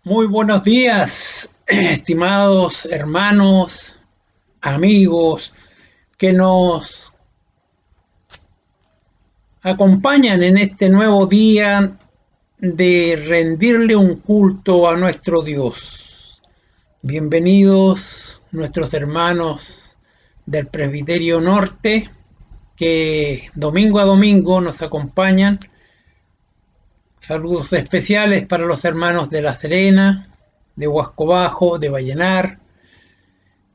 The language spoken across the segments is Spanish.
Muy buenos días, estimados hermanos, amigos que nos acompañan en este nuevo día de rendirle un culto a nuestro Dios. Bienvenidos nuestros hermanos del Presbiterio Norte que domingo a domingo nos acompañan. Saludos especiales para los hermanos de La Serena, de Huasco Bajo, de Vallenar,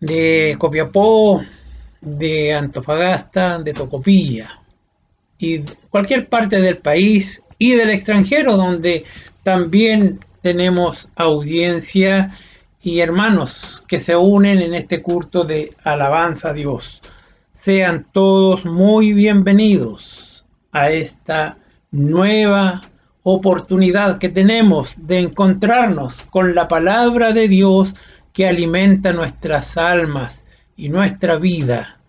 de Copiapó, de Antofagasta, de Tocopilla y cualquier parte del país y del extranjero donde también tenemos audiencia y hermanos que se unen en este culto de alabanza a Dios. Sean todos muy bienvenidos a esta nueva oportunidad que tenemos de encontrarnos con la palabra de Dios que alimenta nuestras almas y nuestra vida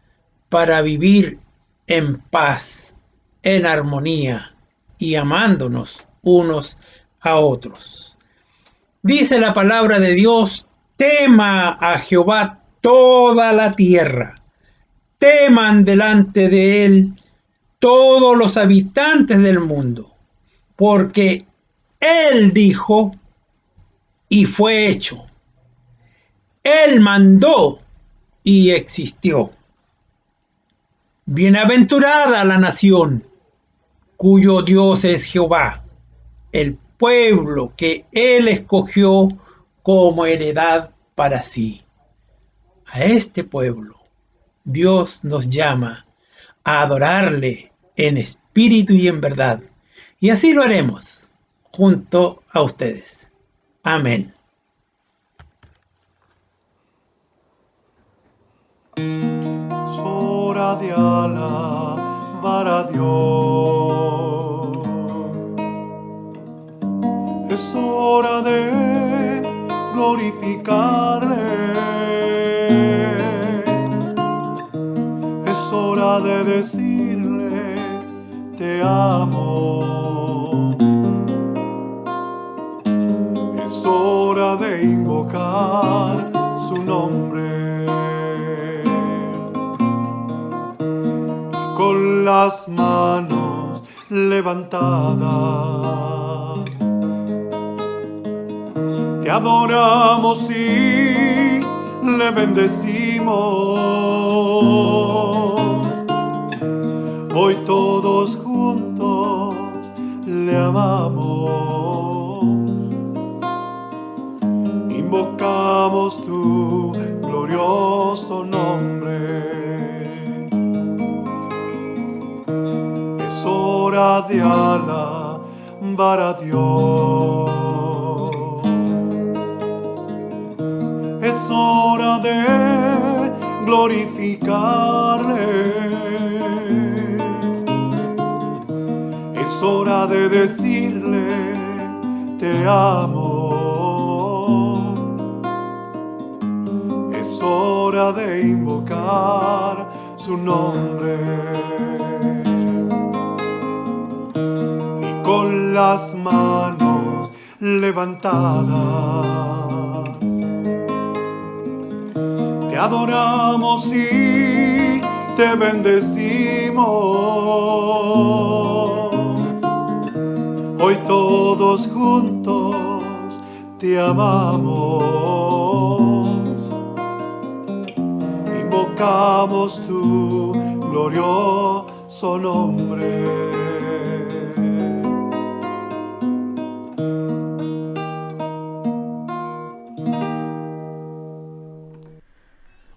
para vivir en paz, en armonía y amándonos unos a otros. Dice la palabra de Dios: tema a Jehová toda la tierra, teman delante de él todos los habitantes del mundo, porque él dijo y fue hecho. Él mandó y existió. Bienaventurada la nación cuyo Dios es Jehová, el pueblo que él escogió como heredad para sí. A este pueblo Dios nos llama a adorarle en espíritu y en verdad. Y así lo haremos junto a ustedes. Amén. Es hora de alabar a Dios. Es hora de glorificarle. Es hora de decirle te amo. Es hora de invocar su nombre. Con las manos levantadas te adoramos y le bendecimos. Hoy todos juntos le amamos. Invocamos tu glorioso nombre. Es hora de alabar a Dios. Es hora de glorificarle. Es hora de decirle te amo. Es hora de invocar su nombre. Con las manos levantadas te adoramos y te bendecimos. Hoy todos juntos te amamos. Invocamos tu glorioso nombre.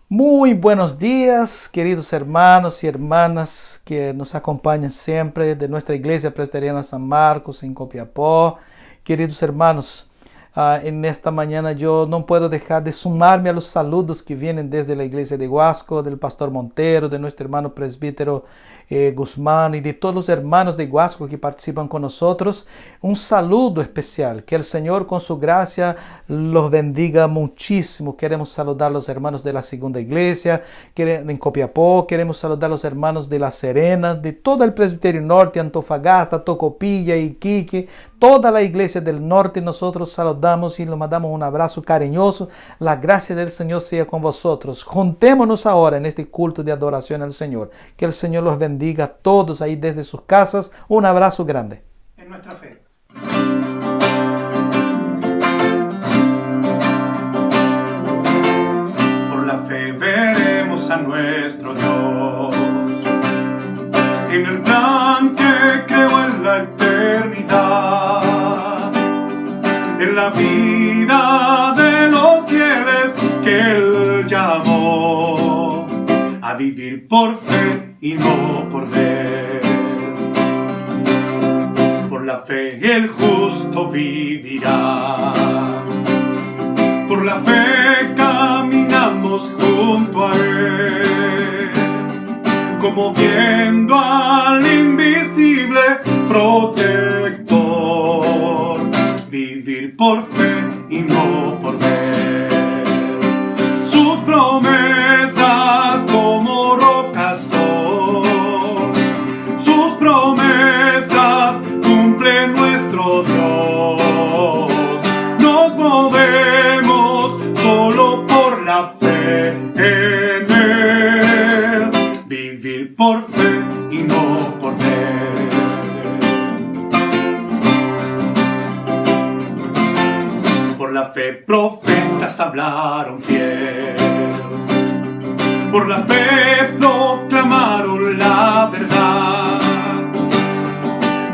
Muy buenos días, queridos hermanos y hermanas que nos acompañan siempre de nuestra Iglesia Presbiteriana San Marcos en Copiapó. Queridos hermanos, en esta mañana yo no puedo dejar de sumarme a los saludos que vienen desde la Iglesia de Huasco, del Pastor Montero, de nuestro hermano presbítero Guzmán y de todos los hermanos de Huasco que participan con nosotros. Un saludo especial. Que el Señor con su gracia los bendiga muchísimo. Queremos saludar a los hermanos de la Segunda Iglesia en Copiapó. Queremos saludar a los hermanos de La Serena, de todo el Presbiterio Norte, Antofagasta, Tocopilla, Iquique, toda la iglesia del norte. Nosotros saludamos y les mandamos un abrazo cariñoso. La gracia del Señor sea con vosotros. Juntémonos ahora en este culto de adoración al Señor. Que el Señor los bendiga a todos ahí desde sus casas. Un abrazo grande. En nuestra fe. Por la fe veremos a nuestro Dios en el plan que creó en la eternidad, en la vida de los fieles que Él llamó a vivir por fe y no por ver. Por la fe el justo vivirá. Por la fe caminamos junto a Él, como viendo al invisible protector. Vivir por fe y no por ver. Sus promesas como rocas son. Sus promesas cumple nuestro Dios. Nos movemos solo por la fe en Él. Vivir por fe y no por ver. Por la fe profetas hablaron fiel. Por la fe proclamaron la verdad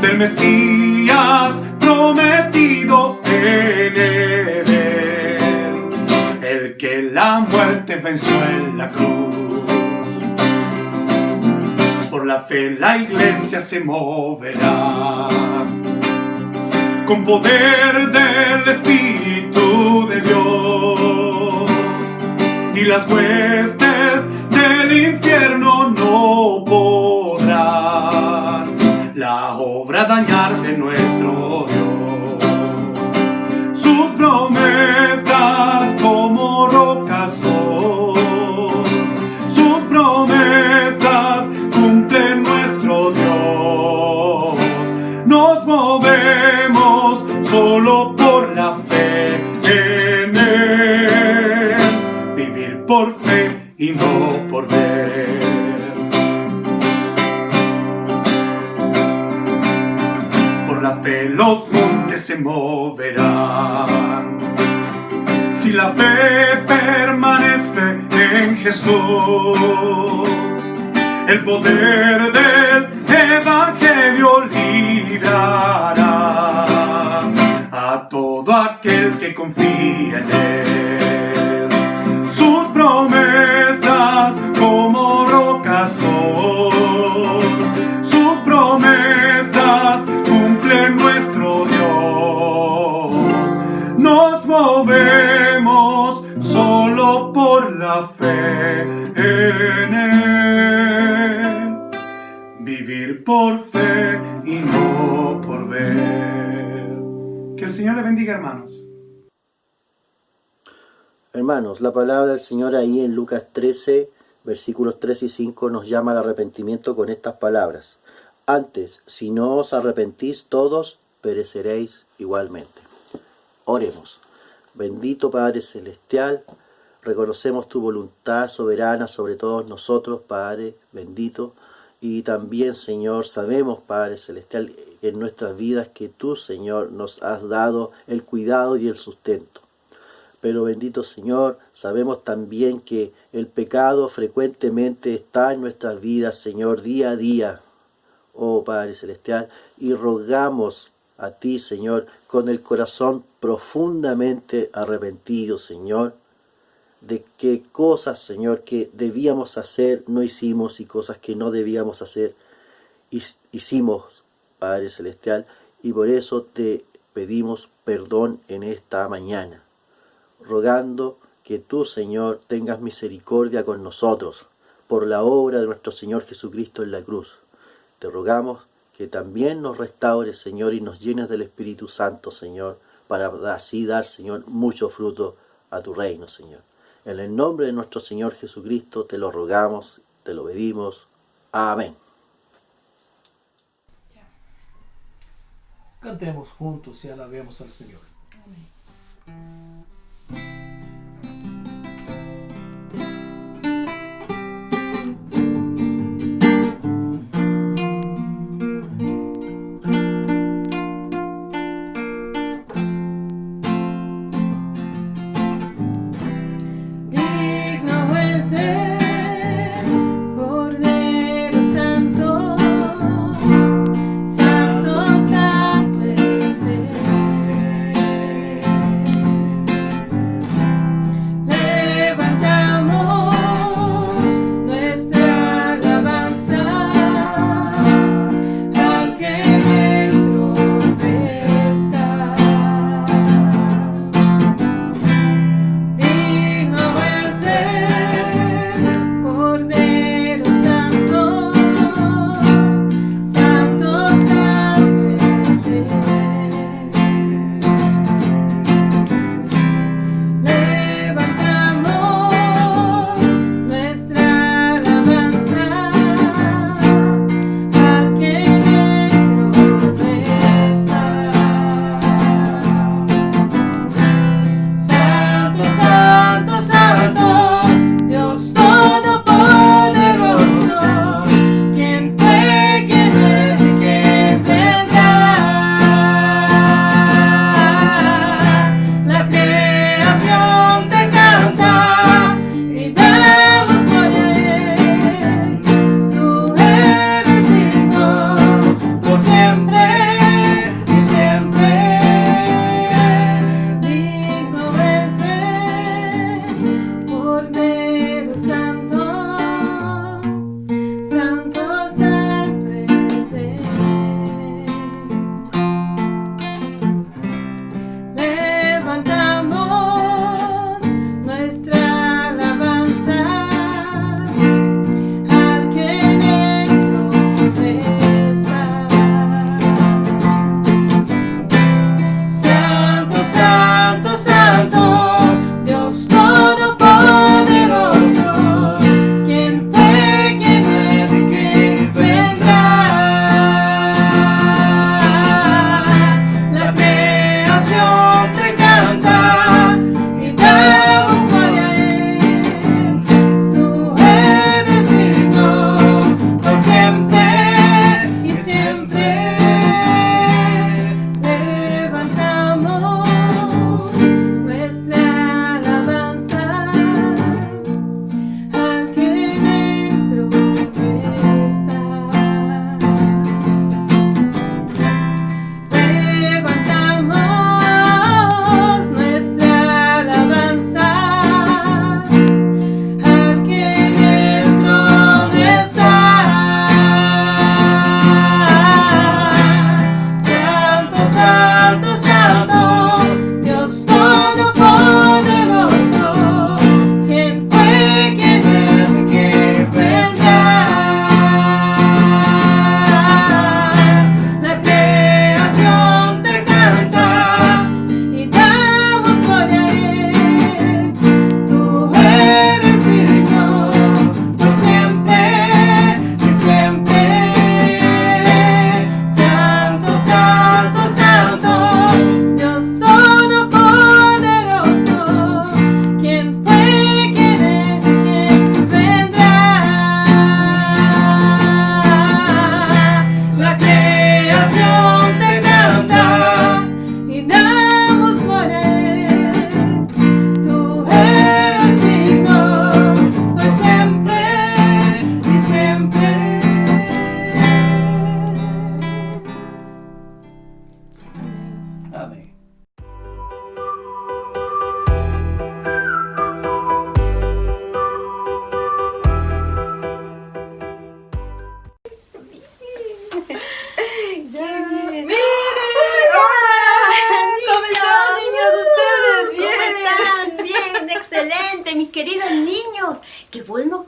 del Mesías prometido en Edén, el que la muerte venció en la cruz. Por la fe la iglesia se moverá con poder del Espíritu de Dios, y las huestes del infierno no podrán la obra dañar de nuestro Dios. Sus promesas como rocas son. Sus promesas cumplen nuestro Dios. Nos movemos solo por la fe en Él. Vivir por fe y no por ver. Por la fe los montes se moverán. Si la fe permanece en Jesús, el poder del Evangelio librará a todo aquel que confía en Él. Sus promesas como rocas son. Sus promesas cumplen nuestro Dios. Nos movemos solo por la fe en Él. Vivir por fe y no por ver. Que el Señor les bendiga, hermanos. Hermanos, la palabra del Señor ahí en Lucas 13, versículos 3 y 5 nos llama al arrepentimiento con estas palabras. Antes, si no os arrepentís todos, pereceréis igualmente. Oremos. Bendito Padre Celestial, reconocemos tu voluntad soberana sobre todos nosotros, Padre bendito. Y también, Señor, sabemos, Padre Celestial, en nuestras vidas que tú, Señor, nos has dado el cuidado y el sustento. Pero bendito Señor, sabemos también que el pecado frecuentemente está en nuestras vidas, Señor, día a día. Oh Padre Celestial, y rogamos a ti, Señor, con el corazón profundamente arrepentido, Señor, de qué cosas, Señor, que debíamos hacer no hicimos y cosas que no debíamos hacer hicimos, Padre Celestial, y por eso te pedimos perdón en esta mañana, rogando que tú, Señor, tengas misericordia con nosotros por la obra de nuestro Señor Jesucristo en la cruz. Te rogamos que también nos restaures, Señor, y nos llenes del Espíritu Santo, Señor, para así dar, Señor, mucho fruto a tu reino, Señor. En el nombre de nuestro Señor Jesucristo te lo rogamos, te lo pedimos. Amén. Cantemos juntos y alabemos al Señor.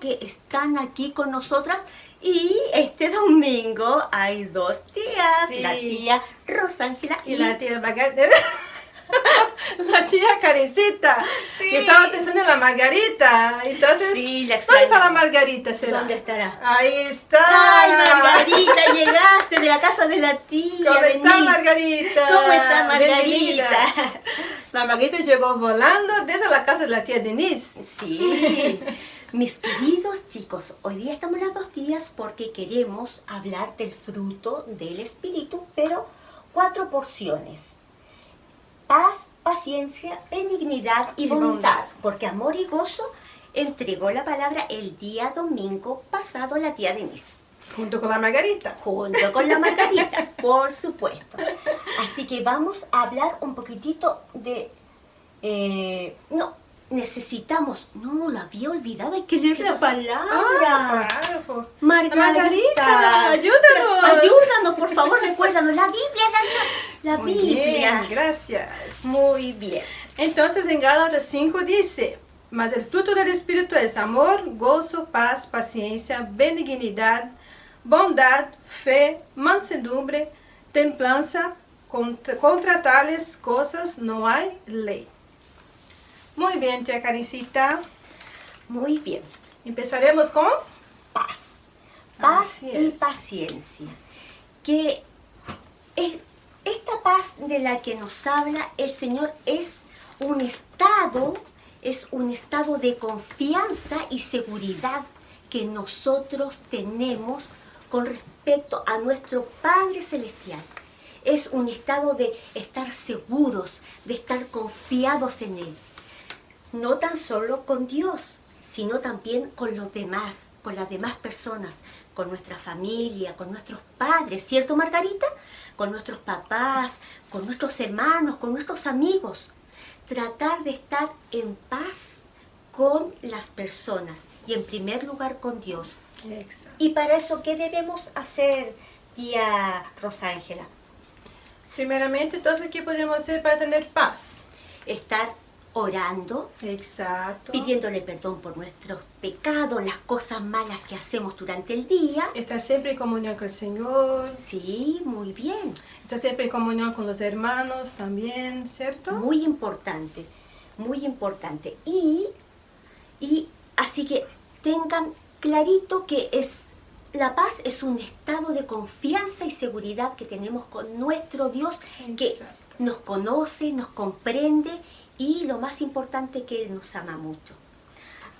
que están aquí con nosotras. Y este domingo hay 2 tías, Sí. la tía Rosángela Y la tía Margarita. La tía Karencita. Sí. Que estaba pensando en la Margarita. Entonces, Sí, la ¿dónde está la extrañamos. Margarita? ¿Será? ¿Dónde estará? Ahí está. ¡Ay, Margarita! Llegaste de la casa de la tía. ¿Cómo está Denise. Margarita? ¿Cómo está Margarita? Bienvenida. La Margarita llegó volando desde la casa de la tía Denise. Sí, mis queridos chicos, hoy día estamos las 2 tías porque queremos hablar del fruto del Espíritu, pero 4 porciones. Paz, paciencia, benignidad y Y bondad, bondad. porque amor y gozo entregó la palabra el día domingo pasado la tía Denise, Junto con la Margarita. junto con la Margarita, por supuesto. Así que vamos a hablar un poquitito de... no, lo había olvidado, hay que leer la palabra. Ah, claro. Margarita, ayúdanos. Ayúdanos, por favor, recuérdanos. La Biblia, la Muy Biblia. bien, gracias. Muy bien. Entonces en Gálatas 5 dice, mas el fruto del Espíritu es amor, gozo, paz, paciencia, benignidad, bondad, fe, mansedumbre, templanza. Contra tales cosas no hay ley. Muy bien, tía Karencita. Muy bien. Empezaremos con Paz. Paz Así y es. paciencia. Que esta paz de la que nos habla el Señor es un estado de confianza y seguridad que nosotros tenemos con respecto a nuestro Padre Celestial. Es un estado de estar seguros, de estar confiados en Él. No tan solo con Dios, sino también con los demás, con las demás personas, con nuestra familia, con nuestros padres, ¿cierto, Margarita? Con nuestros papás, con nuestros hermanos, con nuestros amigos. Tratar de estar en paz con las personas y en primer lugar con Dios. Exacto. Y para eso, ¿qué debemos hacer, tía Rosángela? Primeramente, entonces, ¿qué podemos hacer para tener paz? Estar orando, Exacto. pidiéndole perdón por nuestros pecados, las cosas malas que hacemos durante el día. Estar siempre en comunión con el Señor. Sí, muy bien. Estar siempre en comunión con los hermanos también, ¿cierto? Muy importante, muy importante. Y así que tengan clarito que la paz es un estado de confianza y seguridad que tenemos con nuestro Dios, que Exacto. nos conoce, nos comprende y lo más importante, que Él nos ama mucho.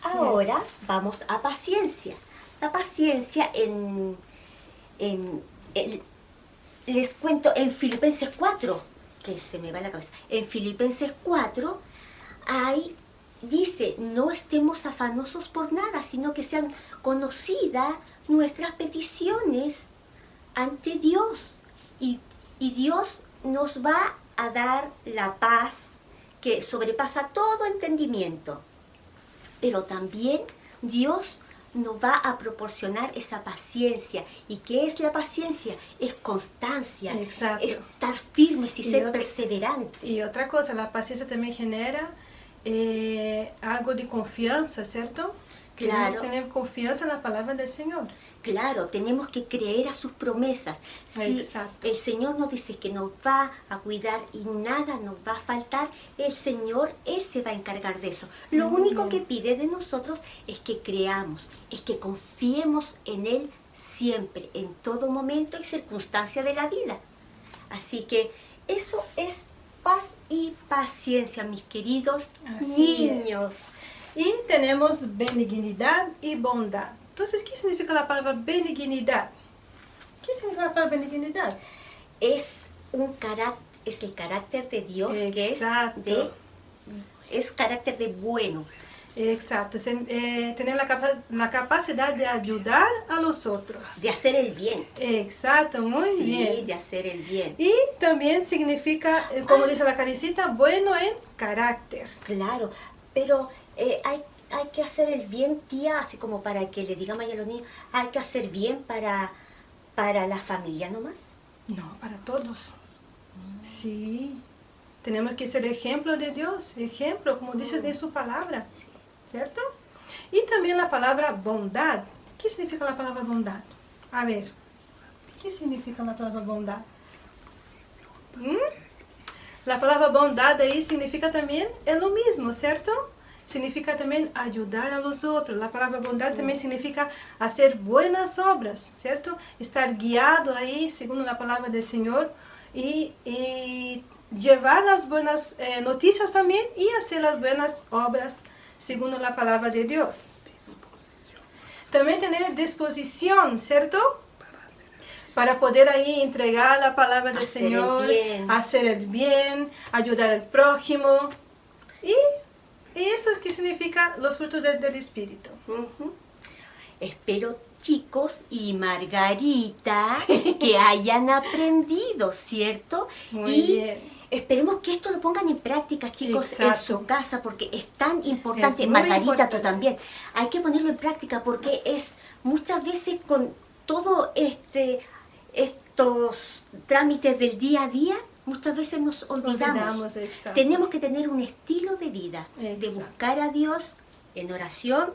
Así Ahora vamos a paciencia. La paciencia les cuento en Filipenses 4, que se me va la cabeza. En Filipenses 4 dice, no estemos afanosos por nada, sino que sean conocidas nuestras peticiones ante Dios. Y Dios nos va a dar la paz que sobrepasa todo entendimiento. Pero también Dios nos va a proporcionar esa paciencia. ¿Y qué es la paciencia? Es constancia, Exacto. estar firmes y Y ser otra- perseverantes. Y otra cosa, la paciencia también genera algo de confianza, ¿cierto? Queremos Claro. tener confianza en la palabra del Señor. Claro, tenemos que creer a sus promesas. Si Exacto. el Señor nos dice que nos va a cuidar y nada nos va a faltar, el Señor, Él se va a encargar de eso. Lo único que pide de nosotros es que creamos, es que confiemos en Él siempre, en todo momento y circunstancia de la vida. Así que eso es paz y paciencia, mis queridos Así niños. Y tenemos benignidad y bondad. Entonces, ¿qué significa la palabra benignidad? ¿Qué significa la palabra benignidad? Es el carácter de Dios, Exacto. que es carácter de bueno. Exacto, tener la capacidad de ayudar a los otros. De hacer el bien. Exacto, muy Sí, bien. de hacer el bien. Y también significa, como dice la Karencita, bueno en carácter. Claro, pero hay que hacer el bien, tía, así como para que le digamos a los niños, hay que hacer bien para la familia nomás. No, para todos. Sí. Tenemos que ser ejemplo de Dios, ejemplo, como dices en su palabra. Sí. ¿Cierto? Y también la palabra bondad. ¿Qué significa la palabra bondad? A ver, ¿qué significa la palabra bondad? La palabra bondad ahí significa también es lo mismo, ¿cierto? Significa también ayudar a los otros. La palabra bondad también significa hacer buenas obras, ¿cierto? Estar guiado ahí, según la palabra del Señor, y llevar las buenas noticias también y hacer las buenas obras, según la palabra de Dios. También tener disposición, ¿cierto? Para poder ahí entregar la palabra del Señor, hacer el bien, ayudar al prójimo. Y eso es que significa los frutos del Espíritu. Espero, chicos y Margarita, que hayan aprendido, ¿cierto? Muy bien. Esperemos que esto lo pongan en práctica, chicos, Exacto. en su casa, porque es tan importante. Es muy Margarita, importante. tú también. Hay que ponerlo en práctica porque es muchas veces con todo estos trámites del día a día, muchas veces nos olvidamos. Exacto. Tenemos que tener un estilo de vida, de Exacto. buscar a Dios en oración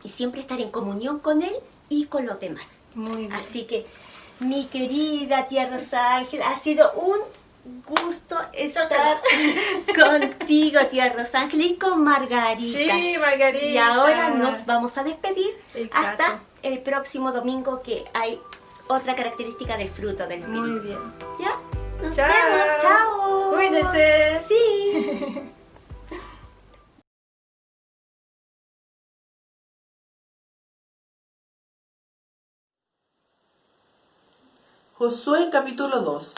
y siempre estar en comunión con Él y con los demás. Muy bien. Así que, mi querida tía Rosángel, ha sido un gusto estar contigo, tía Rosángel, y con Margarita. Sí, Margarita. Y ahora nos vamos a despedir Exacto. hasta el próximo domingo, que hay otra característica del fruto del Espíritu. Muy bien. ¿Ya? Nos Chao. vemos. Chao. Cuídense. Sí. Josué capítulo 2.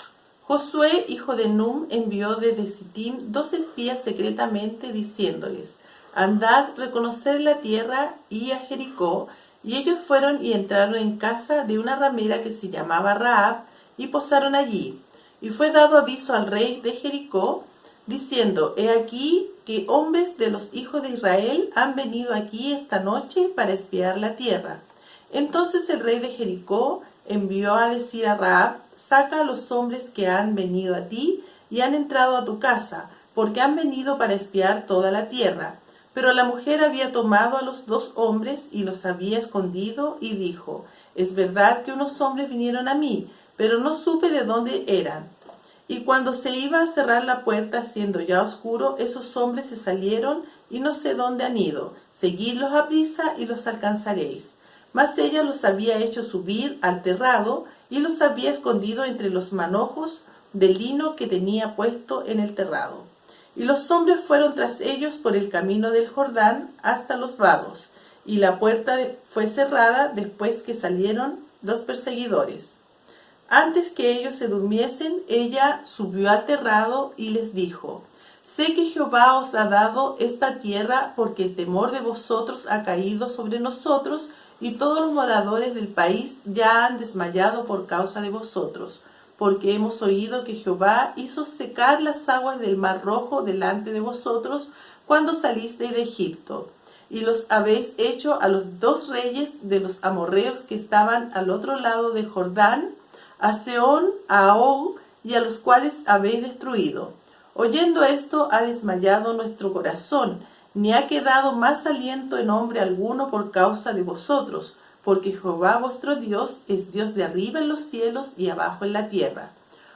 Josué, hijo de Num, envió desde Sittim 2 espías secretamente, diciéndoles: andad, reconoced la tierra y a Jericó. Y ellos fueron y entraron en casa de una ramera que se llamaba Rahab, y posaron allí. Y fue dado aviso al rey de Jericó, diciendo: he aquí que hombres de los hijos de Israel han venido aquí esta noche para espiar la tierra. Entonces el rey de Jericó envió a decir a Rahab: saca a los hombres que han venido a ti y han entrado a tu casa, porque han venido para espiar toda la tierra. Pero la mujer había tomado a los 2 hombres y los había escondido, y dijo: es verdad que unos hombres vinieron a mí, pero no supe de dónde eran. Y cuando se iba a cerrar la puerta, siendo ya oscuro, esos hombres se salieron, y no sé dónde han ido. Seguidlos a prisa y los alcanzaréis. Mas ella los había hecho subir al terrado, y los había escondido entre los manojos de lino que tenía puesto en el terrado. Y los hombres fueron tras ellos por el camino del Jordán hasta los vados, y la puerta fue cerrada después que salieron los perseguidores. Antes que ellos se durmiesen, ella subió al terrado y les dijo: sé que Jehová os ha dado esta tierra, porque el temor de vosotros ha caído sobre nosotros, y todos los moradores del país ya han desmayado por causa de vosotros, porque hemos oído que Jehová hizo secar las aguas del Mar Rojo delante de vosotros cuando salisteis de Egipto, y los habéis hecho a los 2 reyes de los amorreos que estaban al otro lado de Jordán, a Sehón, a Og, y a los cuales habéis destruido. Oyendo esto, ha desmayado nuestro corazón, ni ha quedado más aliento en hombre alguno por causa de vosotros, porque Jehová vuestro Dios es Dios de arriba en los cielos y abajo en la tierra.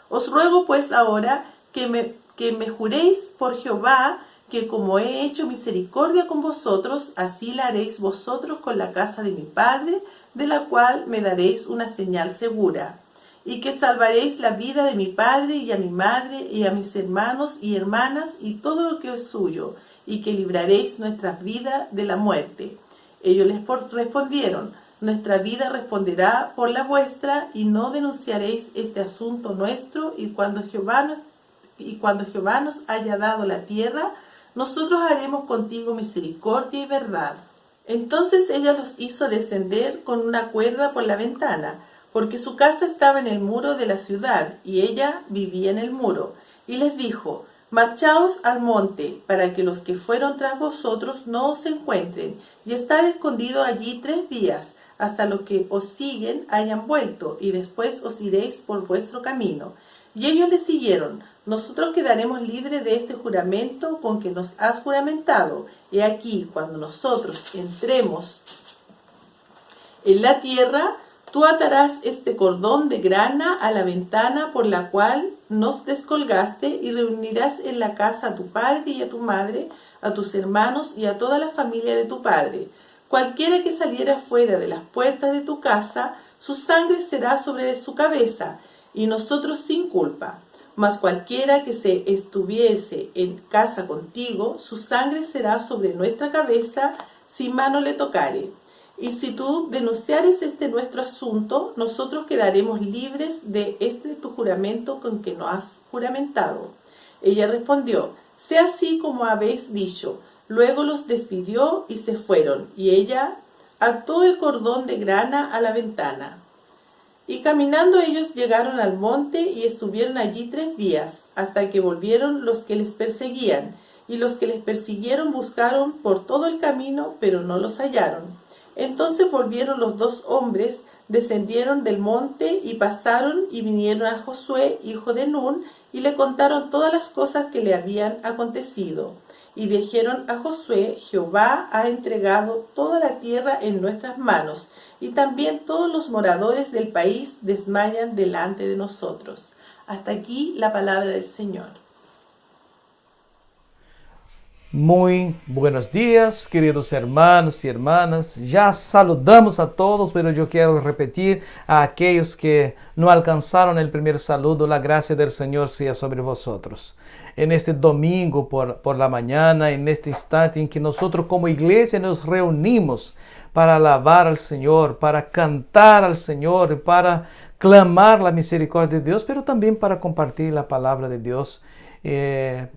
Os ruego pues ahora que me juréis por Jehová, que como he hecho misericordia con vosotros, así la haréis vosotros con la casa de mi padre, de la cual me daréis una señal segura, y que salvaréis la vida de mi padre y a mi madre y a mis hermanos y hermanas y todo lo que es suyo, y que libraréis nuestras vidas de la muerte. Ellos les respondieron: nuestra vida responderá por la vuestra, y no denunciaréis este asunto nuestro, y cuando Jehová nos haya dado la tierra, nosotros haremos contigo misericordia y verdad. Entonces ella los hizo descender con una cuerda por la ventana, porque su casa estaba en el muro de la ciudad, y ella vivía en el muro, y les dijo: marchaos al monte, para que los que fueron tras vosotros no os encuentren, y estad escondido allí 3 días, hasta los que os siguen hayan vuelto, y después os iréis por vuestro camino. Y ellos le siguieron, nosotros quedaremos libres de este juramento con que nos has juramentado. He aquí, cuando nosotros entremos en la tierra, tú atarás este cordón de grana a la ventana por la cual nos descolgaste y reunirás en la casa a tu padre y a tu madre, a tus hermanos y a toda la familia de tu padre. Cualquiera que saliera fuera de las puertas de tu casa, su sangre será sobre su cabeza, y nosotros sin culpa. Mas cualquiera que se estuviese en casa contigo, su sangre será sobre nuestra cabeza, si mano le tocare. Y si tú denunciares este nuestro asunto, nosotros quedaremos libres de este tu juramento con que nos has juramentado. Ella respondió: sea así como habéis dicho. Luego los despidió y se fueron, y ella ató el cordón de grana a la ventana. Y caminando ellos llegaron al monte y estuvieron allí 3 días, hasta que volvieron los que les perseguían, y los que les persiguieron buscaron por todo el camino, pero no los hallaron. Entonces volvieron los 2 hombres, descendieron del monte y pasaron y vinieron a Josué, hijo de Nun, y le contaron todas las cosas que le habían acontecido. Y dijeron a Josué: Jehová ha entregado toda la tierra en nuestras manos, y también todos los moradores del país desmayan delante de nosotros. Hasta aquí la palabra del Señor. Muy buenos días, queridos hermanos y hermanas. Ya saludamos a todos, pero yo quiero repetir a aquellos que no alcanzaron el primer saludo: la gracia del Señor sea sobre vosotros. En este domingo por la mañana, en este instante en que nosotros como iglesia nos reunimos para alabar al Señor, para cantar al Señor, para clamar la misericordia de Dios, pero también para compartir la palabra de Dios.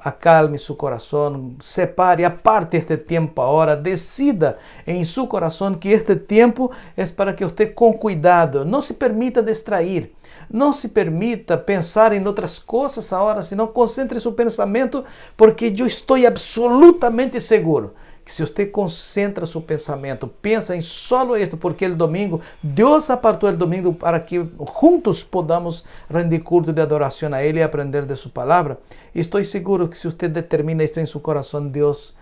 Acalme su corazón, separe, aparte este tiempo ahora, decida en su corazón que este tiempo es para que usted con cuidado no se permita distraer, no se permita pensar en otras cosas ahora, sino concentre su pensamiento, porque yo estoy absolutamente seguro que si usted concentra su pensamiento, piensa en solo esto, porque el domingo, Dios apartó el domingo para que juntos podamos rendir culto de adoración a Él y aprender de su palabra. Y estoy seguro que si usted determina esto en su corazón, Dios,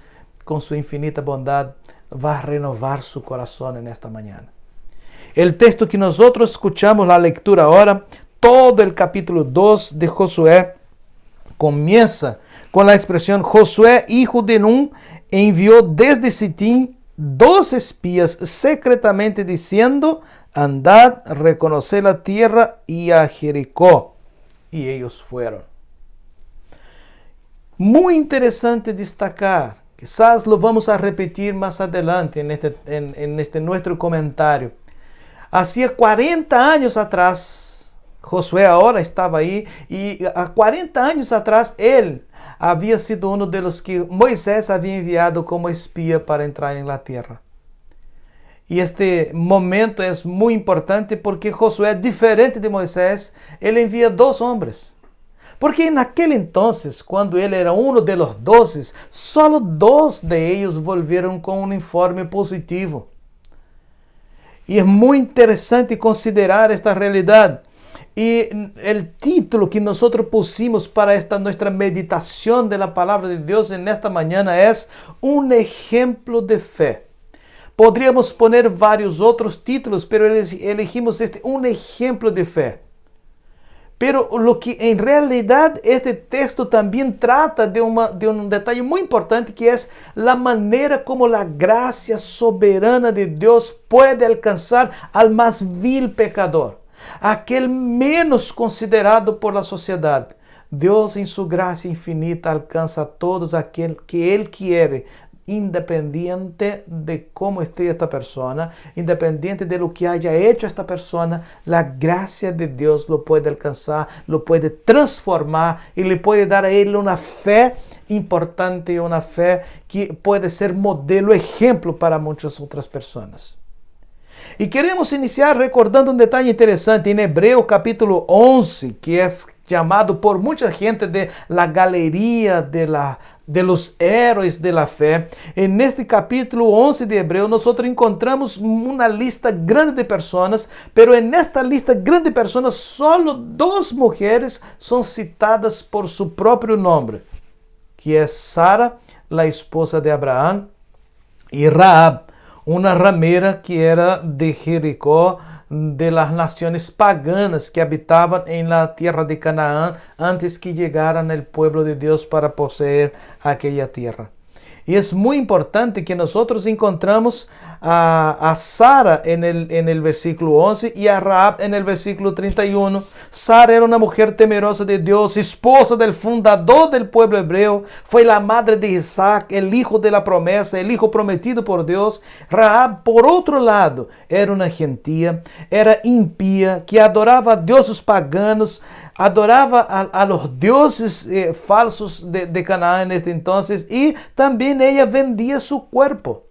con su infinita bondad, va a renovar su corazón en esta mañana. El texto que nosotros escuchamos, la lectura ahora, todo el capítulo 2 de Josué, comienza con la expresión: Josué, hijo de Nun, envió desde Sitín 2 espías secretamente diciendo: andad, reconoced la tierra y a Jericó. Y ellos fueron. Muy interesante destacar, quizás lo vamos a repetir más adelante en este nuestro comentario. Hacía 40 años atrás, Josué ahora estaba ahí, y a 40 años atrás él había sido uno de los que Moisés había enviado como espía para entrar en la tierra. Y este momento es muy importante porque Josué, diferente de Moisés, él envía 2 hombres. Porque en aquel entonces, cuando él era uno de los 12, solo 2 de ellos volvieron con un informe positivo. Y es muy interesante considerar esta realidad. Y el título que nosotros pusimos para esta nuestra meditación de la palabra de Dios en esta mañana es Un ejemplo de fe. Podríamos poner varios otros títulos, pero elegimos Un ejemplo de fe. Pero lo que en realidad este texto también trata de un detalle muy importante, que es la manera como la gracia soberana de Dios puede alcanzar al más vil pecador, aquel menos considerado por la sociedad. Dios en su gracia infinita alcanza a todos aquel que Él quiere, independiente de cómo esté esta persona, independiente de lo que haya hecho esta persona. La gracia de Dios lo puede alcanzar, lo puede transformar y le puede dar a Él una fe importante, una fe que puede ser modelo, ejemplo para muchas otras personas. Y queremos iniciar recordando un detalle interesante en Hebreos capítulo 11, que es llamado por mucha gente de la galería de de los héroes de la fe. En este capítulo 11 de Hebreo, nosotros encontramos una lista grande de personas, pero en esta lista grande de personas, solo 2 mujeres son citadas por su propio nombre, que es Sara, la esposa de Abraham, y Rahab, una ramera que era de Jericó, de las naciones paganas que habitaban en la tierra de Canaán antes que llegaran el pueblo de Dios para poseer aquella tierra. Y es muy importante que nosotros encontramos a Sara en el versículo 11 y a Rahab en el versículo 31. Sara era una mujer temerosa de Dios, esposa del fundador del pueblo hebreo, fue la madre de Isaac, el hijo de la promesa, el hijo prometido por Dios. Rahab, por otro lado, era una gentia, era impía, que adoraba a dioses paganos, adoraba a los dioses falsos de Canaán en este entonces, y también ella vendía su cuerpo.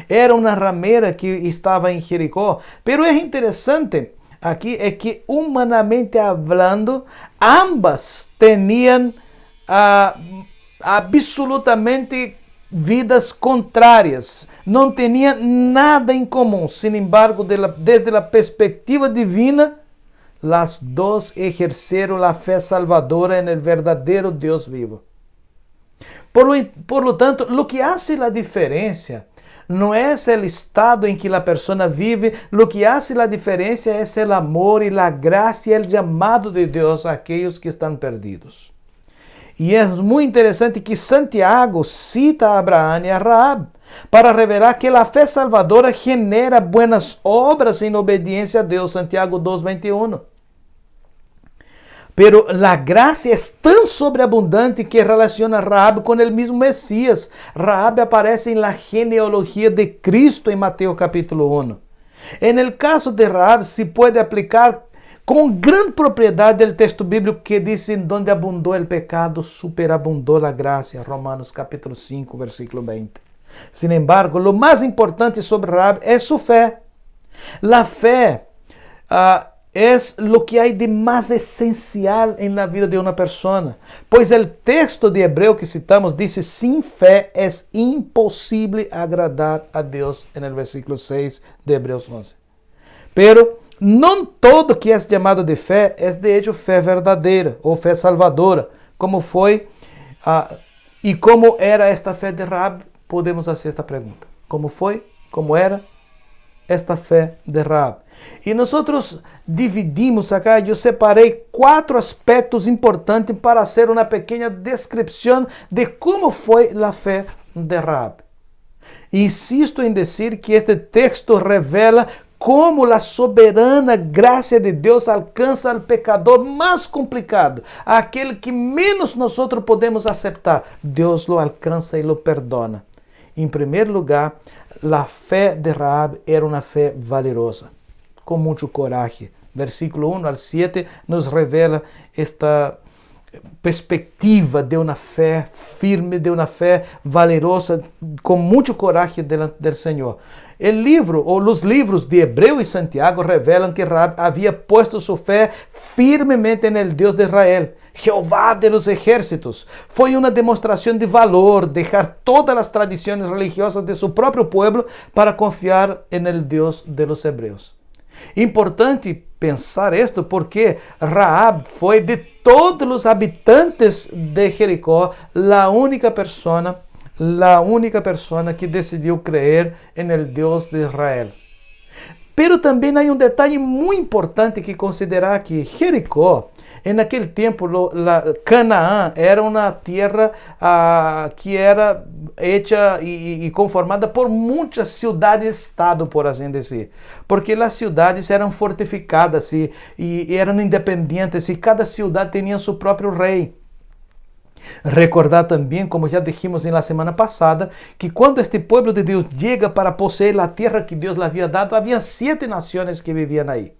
Era una ramera que estaba en Jericó. Pero es interesante aquí es que, humanamente hablando, ambas tenían absolutamente vidas contrarias, no tenían nada en común. Sin embargo, desde la perspectiva divina, las dos ejercieron la fe salvadora en el verdadero Dios vivo. Por lo tanto, lo que hace la diferencia no es el estado en que la persona vive, lo que hace la diferencia es el amor y la gracia y el llamado de Dios a aquellos que están perdidos. Y es muy interesante que Santiago cita a Abraham y a Rahab para revelar que la fe salvadora genera buenas obras en obediencia a Dios. Santiago 2:21. Pero la gracia es tan sobreabundante que relaciona a Rahab con el mismo Mesías. Rahab aparece en la genealogía de Cristo en Mateo capítulo 1. En el caso de Rahab se puede aplicar con gran propiedad el texto bíblico que dice: en donde abundó el pecado, superabundó la gracia. Romanos capítulo 5, versículo 20. Sin embargo, lo más importante sobre Rahab es su fe. La fe es lo que hay de más esencial en la vida de una persona. Pues el texto de Hebreo que citamos dice: sin fe es imposible agradar a Dios, en el versículo 6 de Hebreos 11. Pero no todo que es llamado de fe es de hecho fe verdadera o fe salvadora. Como fue y cómo era esta fe de Rahab, podemos hacer esta pregunta. ¿Cómo fue? ¿Cómo era esta fe de Rahab? Y nosotros dividimos acá, yo separé 4 aspectos importantes para hacer una pequeña descripción de cómo fue la fe de Rahab. Insisto en decir que este texto revela cómo la soberana gracia de Dios alcanza al pecador más complicado, aquel que menos nosotros podemos aceptar. Dios lo alcanza y lo perdona. En primer lugar, la fe de Rahab era una fe valerosa, con mucho coraje. Versículo 1 al 7 nos revela esta perspectiva de una fe firme, de una fe valerosa, con mucho coraje delante del Señor. El libro o los libros de Hebreo y Santiago revelan que Rahab había puesto su fe firmemente en el Dios de Israel, Jehová de los ejércitos. Fue una demostración de valor dejar todas las tradiciones religiosas de su propio pueblo para confiar en el Dios de los hebreos. Importante pensar esto porque Rahab fue de todos los habitantes de Jericó la única persona que decidió creer en el Dios de Israel. Pero también hay un detalle muy importante que considerar, que Jericó, en aquel tiempo, Canaán era una tierra que era hecha y conformada por muchas ciudades-estado, por así decir. Porque las ciudades eran fortificadas y eran independientes y cada ciudad tenía su propio rey. Recordar también, como ya dijimos en la semana pasada, que cuando este pueblo de Dios llega para poseer la tierra que Dios le había dado, había 7 naciones que vivían ahí.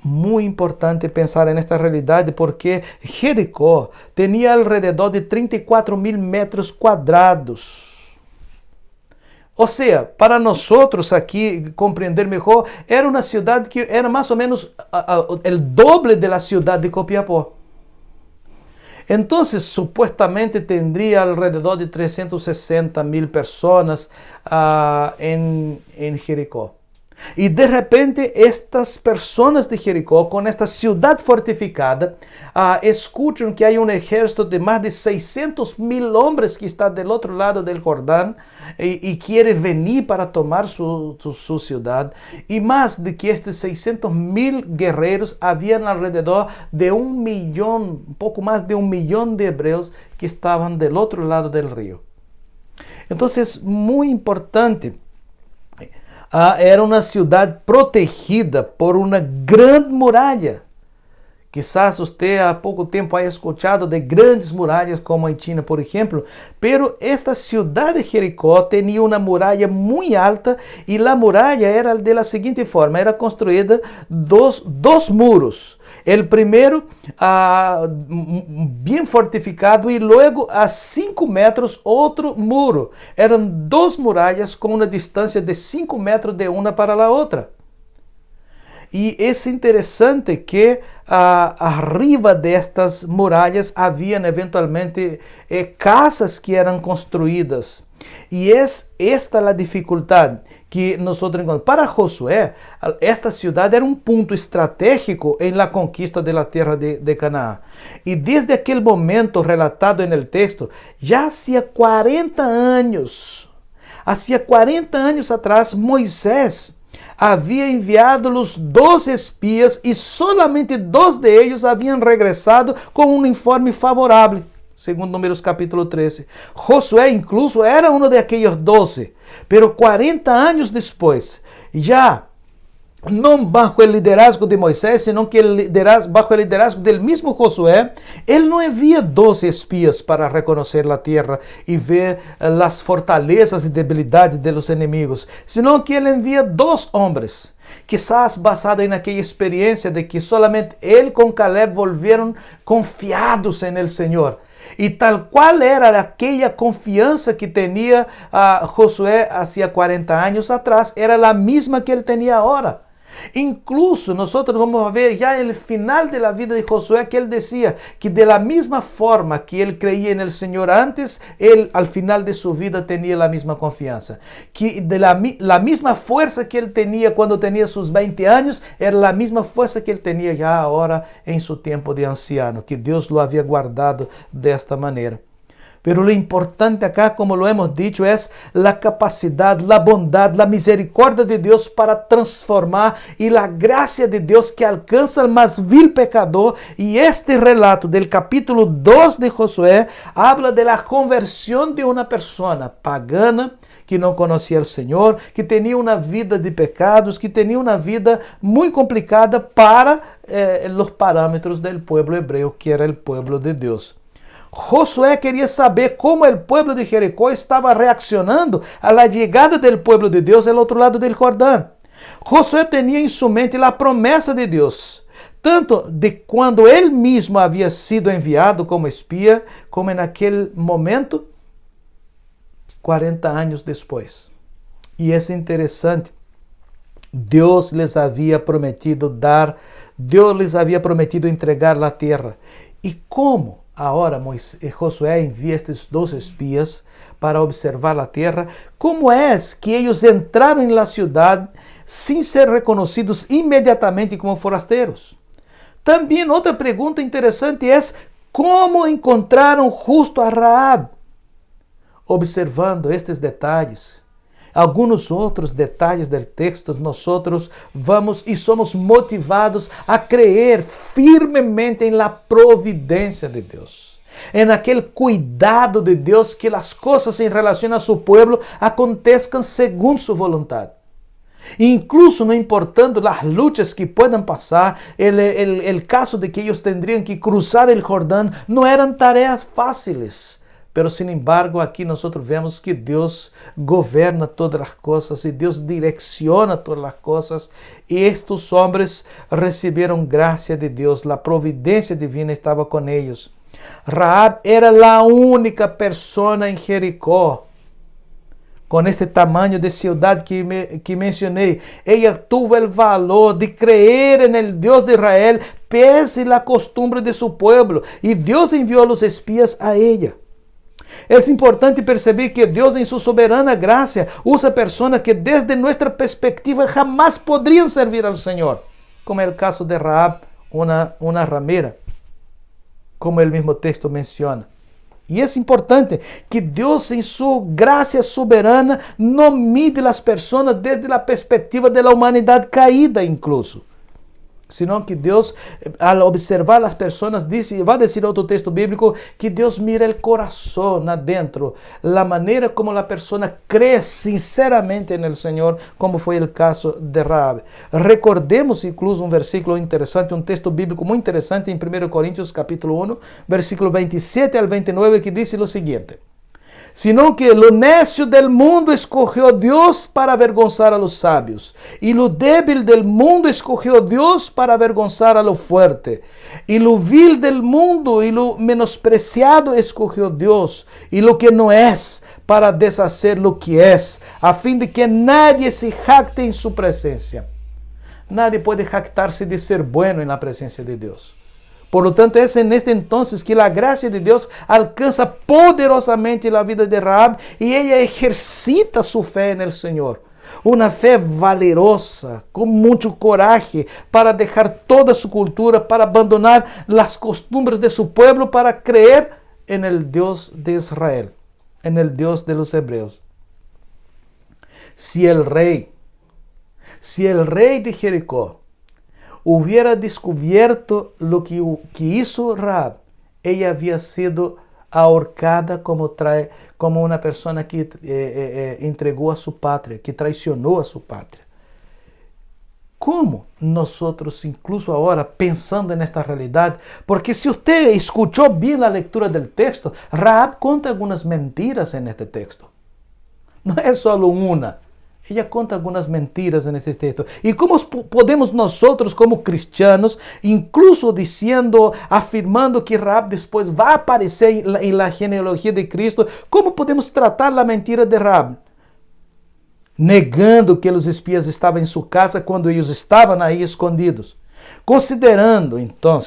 Muy importante pensar en esta realidad porque Jericó tenía alrededor de 34,000 metros cuadrados. O sea, para nosotros aquí comprender mejor, era una ciudad que era más o menos el doble de la ciudad de Copiapó. Entonces, supuestamente tendría alrededor de 360,000 personas en Jericó. Y de repente estas personas de Jericó, con esta ciudad fortificada, escuchan que hay un ejército de más de 600,000 hombres que está del otro lado del Jordán y quiere venir para tomar su ciudad. Y más de que estos 600,000 guerreros, habían alrededor de 1,000,000, un poco más de 1,000,000 de hebreos que estaban del otro lado del río. Entonces, muy importante. Era uma cidade protegida por uma grande muralha. Quizás você há pouco tempo haya escuchado de grandes muralhas como em China, por exemplo, pero esta cidade de Jericó tinha uma muralha muito alta e a muralha era de la seguinte forma, era construída dos muros. El primeiro bem fortificado e logo a 5 metros outro muro. Eram 2 muralhas com uma distância de 5 metros de uma para a outra. E é interessante que arriba destas muralhas haviam eventualmente casas que eram construídas. E é esta a dificuldade que nós encontramos. Para Josué, esta cidade era um ponto estratégico em la conquista da terra de Canaã. E desde aquele momento relatado no texto, já hacía 40 anos atrás, Moisés havia enviado os 2 espias e solamente 2 de eles haviam regressado com um informe favorável, segundo Números capítulo 13. Josué incluso era um daqueles 12, pero 40 anos depois, já não bajo o liderazgo de Moisés, senão que bajo o liderazgo do mesmo Josué, ele não envia 12 espias para reconhecer a terra e ver as fortalezas e debilidades de los inimigos, senão que ele envia 2 homens, quizás basado naquela experiência de que solamente ele com Caleb volvieron confiados en el Senhor. E tal qual era aquela confiança que tinha Josué há 40 anos atrás, era a mesma que ele tinha agora. Incluso nós vamos ver já no final da vida de Josué que ele dizia que de la mesma forma que ele creía no Senhor antes, ele al final de sua vida tinha a mesma confiança. Que de la mesma força que ele tinha quando tinha seus 20 anos, era a mesma força que ele tinha já agora em seu tempo de anciano, que Deus lo havia guardado desta maneira. Pero lo importante acá, como lo hemos dicho, es la capacidad, la bondad, la misericordia de Dios para transformar y la gracia de Dios que alcanza al más vil pecador. Y este relato del capítulo 2 de Josué habla de la conversión de una persona pagana que não conhecia o Senhor, que tinha uma vida de pecados, que tinha uma vida muito complicada para os parâmetros do povo hebreu, que era o povo de Deus. Josué queria saber como o povo de Jericó estava reaccionando à chegada do povo de Deus ao outro lado do Jordão. Josué tinha em sua mente a promessa de Deus, tanto de quando ele mesmo havia sido enviado como espia, como naquele momento, 40 anos depois. E é interessante, Deus lhes havia prometido entregar a terra. E como? Agora Josué envia estes 2 espias para observar a terra. Como é que eles entraram na cidade sem ser reconhecidos imediatamente como forasteiros? Também outra pergunta interessante é como encontraram justo a Raab. Observando estes detalhes, alguns outros detalhes do texto, nós vamos e somos motivados a crer firmemente em la providência de Deus, em aquele cuidado de Deus que as coisas em relação a seu povo aconteçam segundo sua vontade. Incluso não importando as lutas que puedan passar, el caso de que eles tendrían que cruzar el Jordão, não eram tarefas fáceis. Pero, sin embargo, aqui nós vemos que Deus governa todas as coisas e Deus direciona todas as coisas. E estes homens receberam graça de Deus, a providência divina estava com eles. Raab era a única pessoa em Jericó com este tamanho de ciudad que mencionei. Ella tuvo el valor de creer en el Dios de Israel, pese la costumbre de su pueblo, e Deus enviou os espías a ella. É importante perceber que Deus, em sua soberana graça, usa pessoas que, desde nossa perspectiva, jamás poderiam servir ao Senhor, como é o caso de Rahab, uma ramera, como o mesmo texto menciona. E é importante que Deus, em sua graça soberana, não mide as pessoas desde a perspectiva da humanidade caída, incluso. Senão que Deus, ao observar as pessoas, vai dizer outro texto bíblico, que Deus mira o coração adentro, a maneira como a pessoa crê sinceramente no Senhor, como foi o caso de Rahab. Recordemos incluso um versículo interessante, um texto bíblico muito interessante em 1 Coríntios capítulo 1, versículo 27 ao 29, que diz o seguinte: sino que lo necio del mundo escogió Dios para avergonzar a los sabios, y lo débil del mundo escogió Dios para avergonzar a lo fuerte, y lo vil del mundo y lo menospreciado escogió Dios, y lo que no es para deshacer lo que es, a fin de que nadie se jacte en su presencia. Nadie puede jactarse de ser bueno en la presencia de Dios. Por lo tanto, es en este entonces que la gracia de Dios alcanza poderosamente la vida de Rahab y ella ejercita su fe en el Señor. Una fe valerosa, con mucho coraje, para dejar toda su cultura, para abandonar las costumbres de su pueblo, para creer en el Dios de Israel, en el Dios de los hebreos. Si el rey de Jericó hubiera descubierto lo que hizo Rahab, ella había sido ahorcada como una persona que entregó a su patria, que traicionó a su patria. ¿Cómo nosotros, incluso ahora, pensando en esta realidad? Porque si usted escuchó bien la lectura del texto, Rahab conta algunas mentiras en este texto. No es solo una. Ella conta algunas mentiras en este texto. ¿Y cómo podemos nosotros como cristianos, incluso afirmando que Rahab después va a aparecer en la genealogía de Cristo, cómo podemos tratar la mentira de Rahab? Negando que os espías estavam em sua casa quando eles estavam aí escondidos. Considerando, então,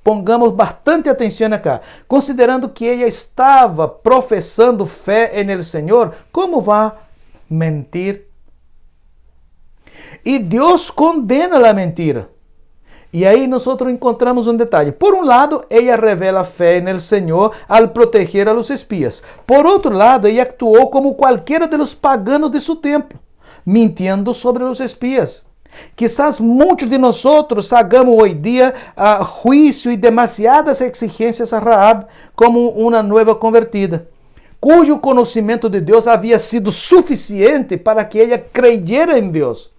pongamos bastante atenção acá, considerando que ela estava professando fé no Senhor, como vai mentir? E Deus condena a mentira. E aí nós encontramos um detalhe. Por um lado, ela revela fé no Senhor al proteger a los espías. Por outro lado, ela actuou como qualquer de los paganos de seu tempo, mintiendo sobre os espías. Quizás muitos de nós hagamos hoje dia juízo e demasiadas exigências a Rahab como uma nova convertida, cujo conhecimento de Deus havia sido suficiente para que ela creyera em Deus.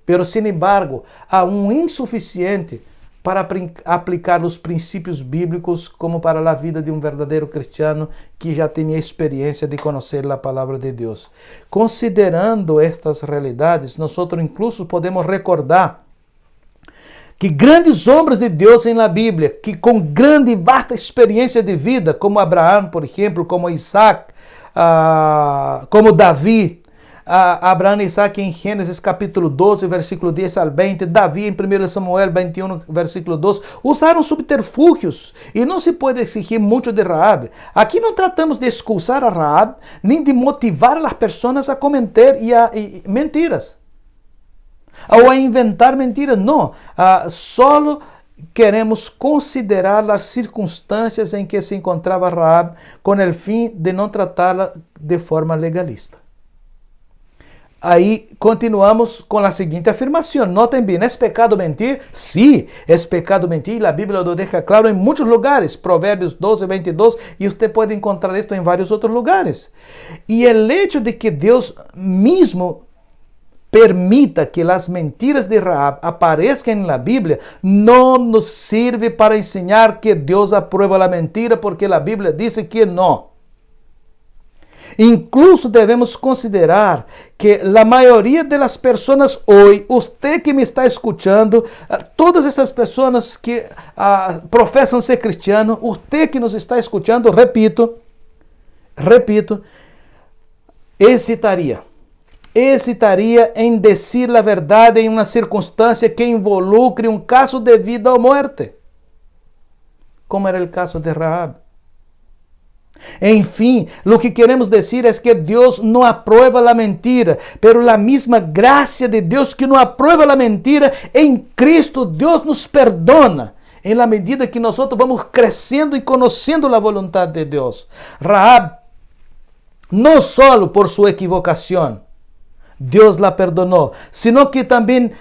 Pero, sin embargo, aún insuficiente para aplicar os princípios bíblicos como para a vida de um verdadeiro cristiano que já tinha experiência de conhecer a palavra de Deus. Considerando estas realidades, nós incluso podemos recordar que grandes homens de Deus em la Bíblia, que com grande e vasta experiência de vida, como Abraão, por exemplo, como Isaac, como Davi, Abraão e Isaac em Gênesis capítulo 12, versículo 10 ao 20, Davi em 1 Samuel 21, versículo 2, usaram subterfúgios e não se pode exigir muito de Rahab. Aqui não tratamos de excusar a Rahab, nem de motivar as pessoas a cometer mentiras, ou a inventar mentiras, não. Solo queremos considerar as circunstâncias em que se encontrava Rahab com o fim de não tratá-la de forma legalista. Aí continuamos com a seguinte afirmação. Notem bem, ¿es pecado mentir? Sí, es pecado mentir. La Bíblia lo deja claro em muitos lugares. Provérbios 12, 22. E você pode encontrar isto em vários outros lugares. E o hecho de que Deus mesmo permita que as mentiras de Rahab aparezcan na Bíblia não nos sirve para ensinar que Deus aprueba a mentira, porque a Bíblia diz que não. Incluso devemos considerar que a maioria das pessoas hoje, você que me está escutando, todas estas pessoas que professam ser cristiano, você que nos está escutando, repito, hesitaria em dizer a verdade em uma circunstância que involucre um caso de vida ou morte, como era o caso de Rahab. Enfim, o que queremos dizer é que Deus não aprueba a mentira, pero a mesma graça de Deus que não aprueba a mentira, em Cristo Deus nos perdona, em la medida que nós vamos crescendo e conhecendo a vontade de Deus. Rahab, não só por sua equivocação, Deus la perdonou, sino que também,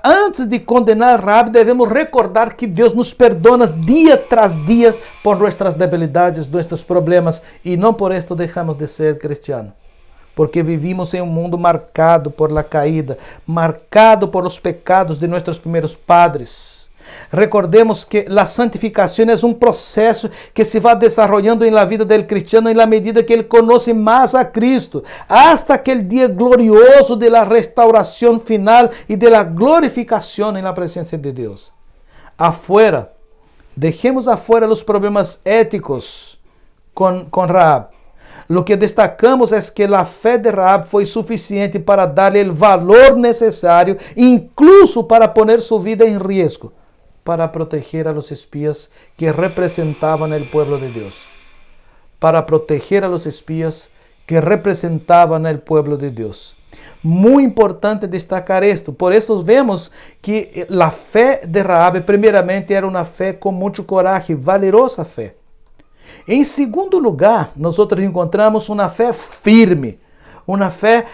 antes de condenar Rahab, devemos recordar que Deus nos perdona dia tras dia por nossas debilidades, nossos problemas, e não por esto deixamos de ser cristianos. Porque vivimos em um mundo marcado por la caída, marcado por os pecados de nossos primeiros padres. Recordemos que a santificação é um processo que se vai desenvolvendo na vida do cristiano em la medida que ele conhece mais a Cristo, hasta aquele dia glorioso de la restauração final e de la glorificação na presença de Deus. Afuera, deixemos afuera os problemas éticos com Rahab. Lo que destacamos é que a fé de Rahab foi suficiente para dar-lhe o valor necessário, incluso para poner sua vida em risco, para proteger a los espías que representaban el pueblo de Dios. Para proteger a los espías que representaban el pueblo de Dios. Muy importante destacar esto. Por eso vemos que la fe de Rahab, primeramente, era una fe con mucho coraje, valerosa fe. En segundo lugar, nosotros encontramos una fe firme, una fe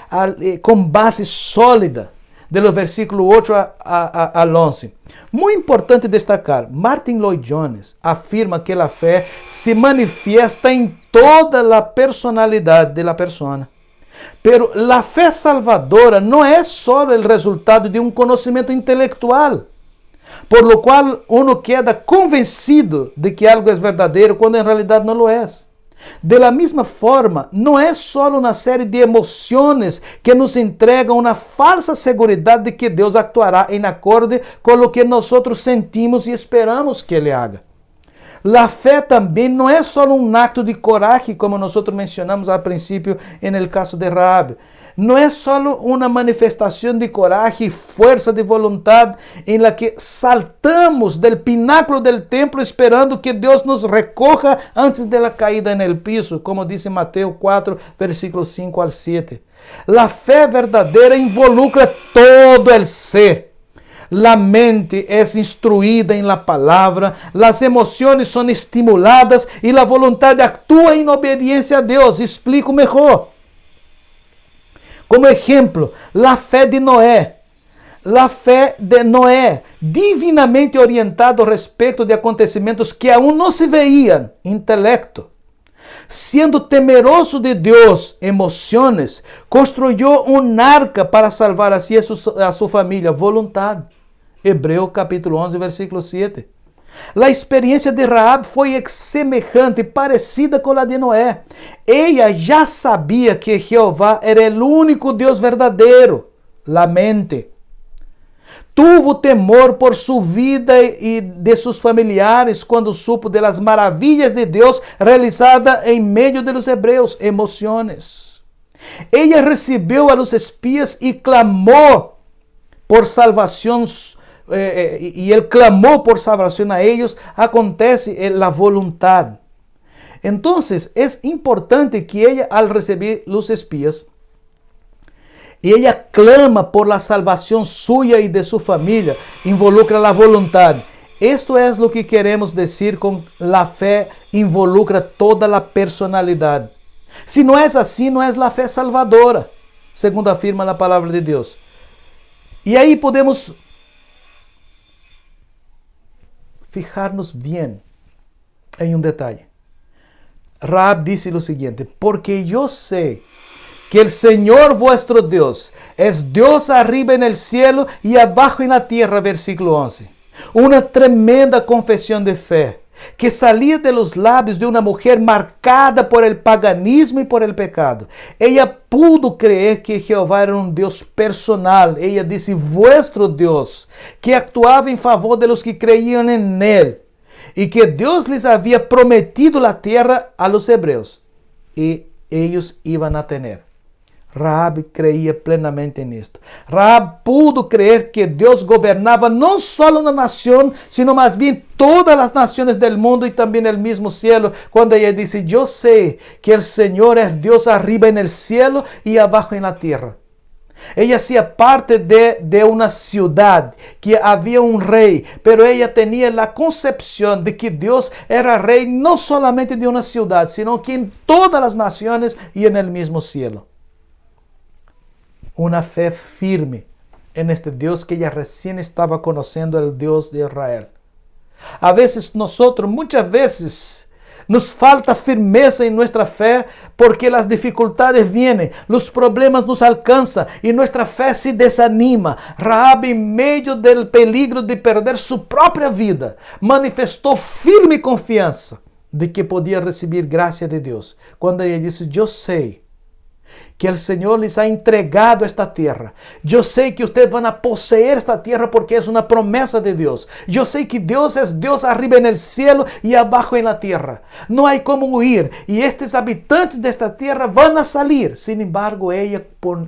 con base sólida, de los versículos 8 al 11. Muy importante destacar, Martin Lloyd-Jones afirma que la fe se manifiesta en toda la personalidad de la persona. Pero la fe salvadora no es solo el resultado de un conocimiento intelectual, por lo cual uno queda convencido de que algo es verdadero cuando en realidad no lo es. De la misma forma, não é só uma série de emoções que nos entregam uma falsa segurança de que Deus actuará em acorde com o que nós sentimos e esperamos que Ele haga. A fé também não é só um acto de coragem, como nós mencionamos al princípio no caso de Rahab. Não é só uma manifestação de coragem e força de vontade em la que saltamos del pináculo del templo esperando que Deus nos recoja antes de la caída en el piso, como diz Mateus 4, versículos 5 al 7. La fé verdadeira involucra todo el ser. La mente é instruída em la palavra, las emoções são estimuladas e la vontade atua em obediência a Deus. Explico melhor. Como exemplo, a fé de Noé. A fé de Noé, divinamente orientado a respeito de acontecimentos que aún não se veían, intelecto. Sendo temeroso de Deus, emoções, construyó um arca para salvar así a sua família, voluntad. Hebreu capítulo 11, versículo 7. A experiência de Rahab foi semejante, parecida com a de Noé. Ela já sabia que Jeová era o único Deus verdadeiro, la mente. Tuvo temor por sua vida e de seus familiares quando supo de las maravilhas de Deus realizadas em meio de los hebreus, emoções. Ela recebeu a los espías e clamou por salvação. E ele clamou por salvação a eles, acontece a vontade. Então, é importante que ela, ao receber os espías, ela clama por la salvação sua e de sua família, involucra a vontade. Isto é o que queremos dizer com la fé involucra toda a personalidade. Se não é assim, não é a fé salvadora, segundo afirma a palavra de Deus. E aí podemos fijar-nos bem em um detalhe. Rahab disse o seguinte: porque eu sei que el Señor vuestro Dios es Dios arriba en el cielo y abajo en la tierra, versículo 11. Una tremenda confesión de fe que salía de los labios de una mujer marcada por el paganismo y por el pecado. Ella pudo creer que Jehová era un Dios personal. Ella dice, vuestro Dios, que actuaba en favor de los que creían en él, y que Dios les había prometido la tierra a los hebreos, y ellos iban a tener. Rahab creía plenamente en esto. Rahab pudo creer que Dios gobernaba no solo una nación, sino más bien todas las naciones del mundo y también el mismo cielo. Cuando ella dice, yo sé que el Señor es Dios arriba en el cielo y abajo en la tierra. Ella hacía parte de una ciudad que había un rey, pero ella tenía la concepción de que Dios era rey no solamente de una ciudad, sino que en todas las naciones y en el mismo cielo. Una fe firme en este Dios que ella recién estaba conociendo, el Dios de Israel. A veces nosotros, muchas veces, nos falta firmeza en nuestra fe porque las dificultades vienen, los problemas nos alcanzan y nuestra fe se desanima. Rahab, en medio del peligro de perder su propia vida, manifestou firme confiança de que podía recibir gracia de Dios. Cuando ella dice, yo sé que el Señor les ha entregado esta tierra. Yo sé que ustedes van a poseer esta tierra porque es una promesa de Dios. Yo sé que Dios es Dios arriba en el cielo y abajo en la tierra. No hay cómo huir y estos habitantes de esta tierra van a salir. Sin embargo, ella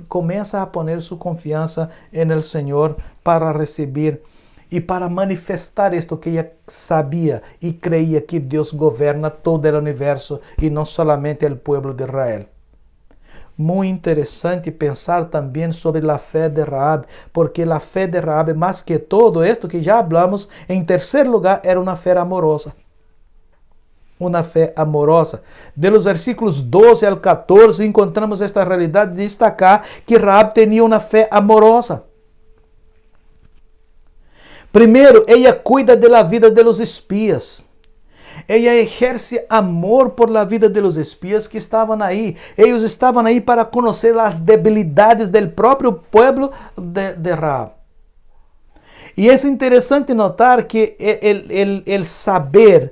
comienza a poner su confianza en el Señor para recibir y para manifestar esto que ella sabía y creía que Dios gobierna todo el universo y no solamente el pueblo de Israel. Muy interesante pensar también sobre la fe de Rahab, porque la fe de Rahab, más que todo esto que ya hablamos, en tercer lugar, era una fe amorosa. Una fe amorosa. De los versículos 12 al 14 encontramos esta realidad de destacar que Rahab tenía una fe amorosa. Primero, ella cuida de la vida de los espías. Ella ejerce amor por la vida de los espías que estaban ahí. Ellos estaban ahí para conocer las debilidades del propio pueblo de Rahab. Y es interesante notar que el saber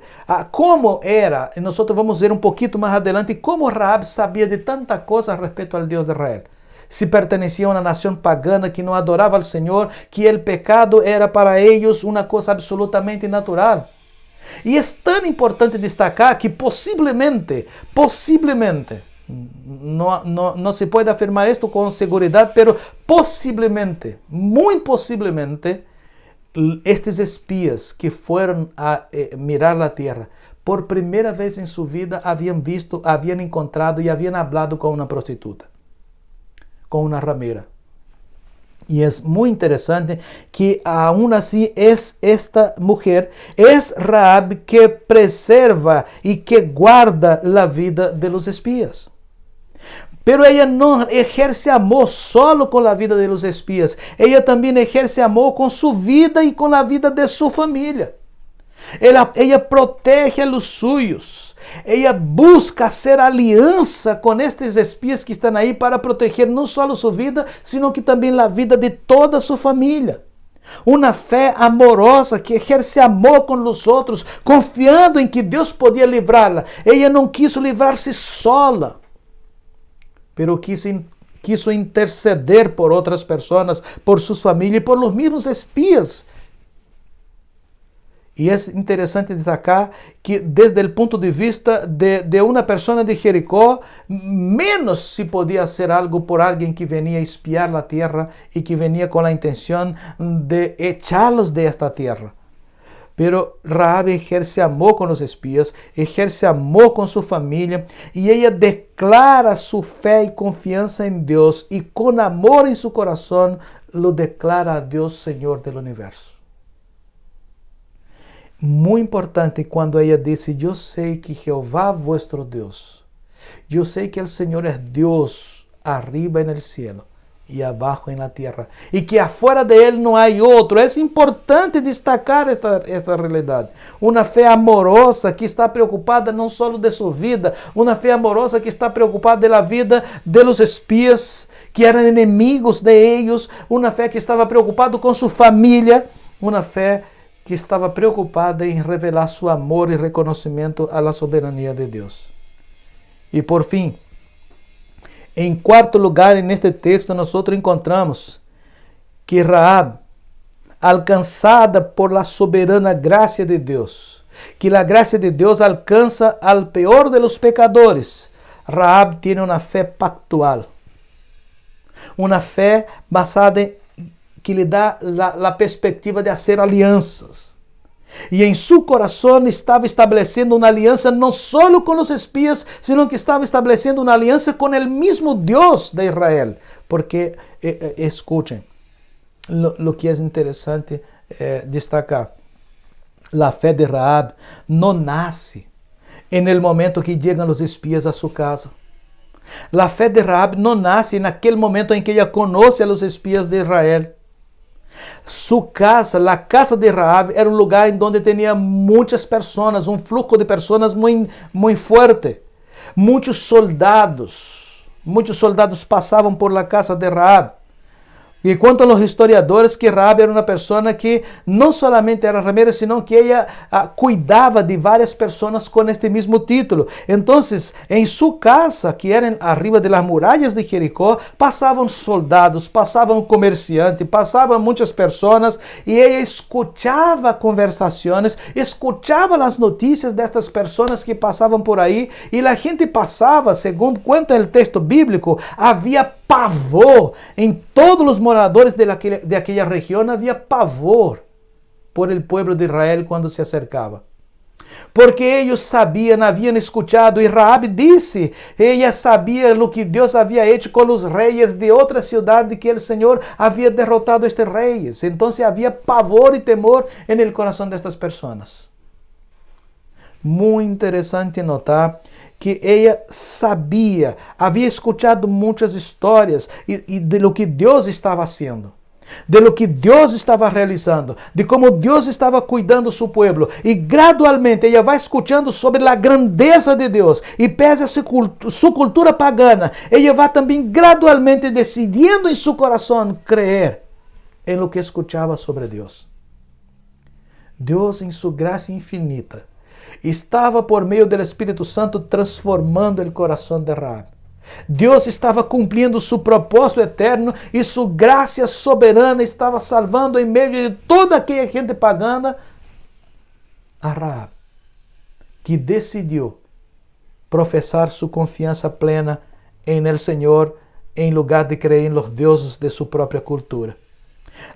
cómo era, y nosotros vamos a ver un poquito más adelante, cómo Rahab sabía de tantas cosas respecto al Dios de Israel. Si pertenecía a una nación pagana que no adoraba al Señor, que el pecado era para ellos una cosa absolutamente natural. Y es tan importante destacar que posiblemente, no se puede afirmar esto con seguridad, pero posiblemente, muy posiblemente, estos espías que fueron a mirar la tierra, por primera vez en su vida habían visto, habían encontrado y habían hablado con una prostituta, con una ramera. Y es muy interesante que aún así es esta mujer, es Rahab, que preserva y que guarda la vida de los espías. Pero ella no ejerce amor solo con la vida de los espías, ella también ejerce amor con su vida y con la vida de su familia. Ella protege a los suyos. Ella busca hacer alianza con estos espías que están ahí para proteger no solo su vida, sino que también la vida de toda su familia. Una fe amorosa que ejerce amor con los otros, confiando en que Dios podía librarla. Ella no quiso librarse sola, pero quiso interceder por otras personas, por sus familias y por los mismos espías. Y es interesante destacar que desde el punto de vista de una persona de Jericó, menos se podía hacer algo por alguien que venía a espiar la tierra y que venía con la intención de echarlos de esta tierra. Pero Rahab ejerce amor con los espías, ejerce amor con su familia y ella declara su fe y confianza en Dios y con amor en su corazón lo declara a Dios Señor del universo. Muy importante cuando ella dice, yo sé que Jehová vuestro Dios, yo sé que el Señor es Dios arriba en el cielo y abajo en la tierra, y que afuera de Él no hay otro. Es importante destacar esta realidad. Una fe amorosa que está preocupada no solo de su vida, una fe amorosa que está preocupada de la vida de los espías que eran enemigos de ellos, una fe que estaba preocupada con su familia, una fe que estava preocupada em revelar seu amor e reconhecimento à soberania de Deus. E por fim, em quarto lugar, neste texto, nós encontramos que Rahab, alcançada por la soberana graça de Deus, que a graça de Deus alcança al peor de los pecadores, Rahab tem uma fé pactual. Uma fé basada que lhe dá a perspectiva de fazer alianças. E em seu coração estava estabelecendo uma aliança não só com os espias, sino que estava estabelecendo uma aliança com o mesmo Deus de Israel. Porque, escutem, lo que é interessante destacar, a fé de Rahab não nasce no momento que chegam os espias a sua casa. A fé de Rahab não nasce naquele momento em que ela conhece a los espias de Israel. Su casa, a casa de Rahab, era um lugar em onde tinha muitas pessoas, um fluxo de pessoas muito forte. Muitos soldados passavam por la casa de Rahab. E contam os historiadores que Rahab era uma pessoa que não solamente era ramera, sino que ela cuidava de várias pessoas com este mesmo título. Então, em sua casa, que era arriba de las murallas de Jericó, passavam soldados, passavam comerciantes, passavam muitas pessoas, e ela escutava conversações, escutava as notícias destas pessoas que passavam por aí, e a gente passava, segundo conta o texto bíblico, havia pavor em todos os moradores de aquela região, havia pavor por el pueblo de Israel quando se acercava. Porque eles sabiam, haviam escutado, e Rahab disse, ela sabia o que Deus havia hecho com os reis de outra cidade, que o Senhor havia derrotado estes reis. Então havia pavor e temor no coração destas pessoas. Muito interessante notar que ela sabia, havia escutado muitas histórias e de lo que Deus estava fazendo, de lo que Deus estava realizando, de como Deus estava cuidando do seu povo. E gradualmente ela vai escutando sobre a grandeza de Deus. E pese a sua cultura pagana, ela vai também gradualmente decidindo em seu coração crer em lo que escutava sobre Deus. Deus, em sua graça infinita, estava por meio do Espírito Santo transformando o coração de Rahab. Deus estava cumprindo seu propósito eterno e sua graça soberana estava salvando em meio de toda aquela gente pagana a Rahab, que decidiu professar sua confiança plena em el Senhor em lugar de crer em los deuses de sua própria cultura.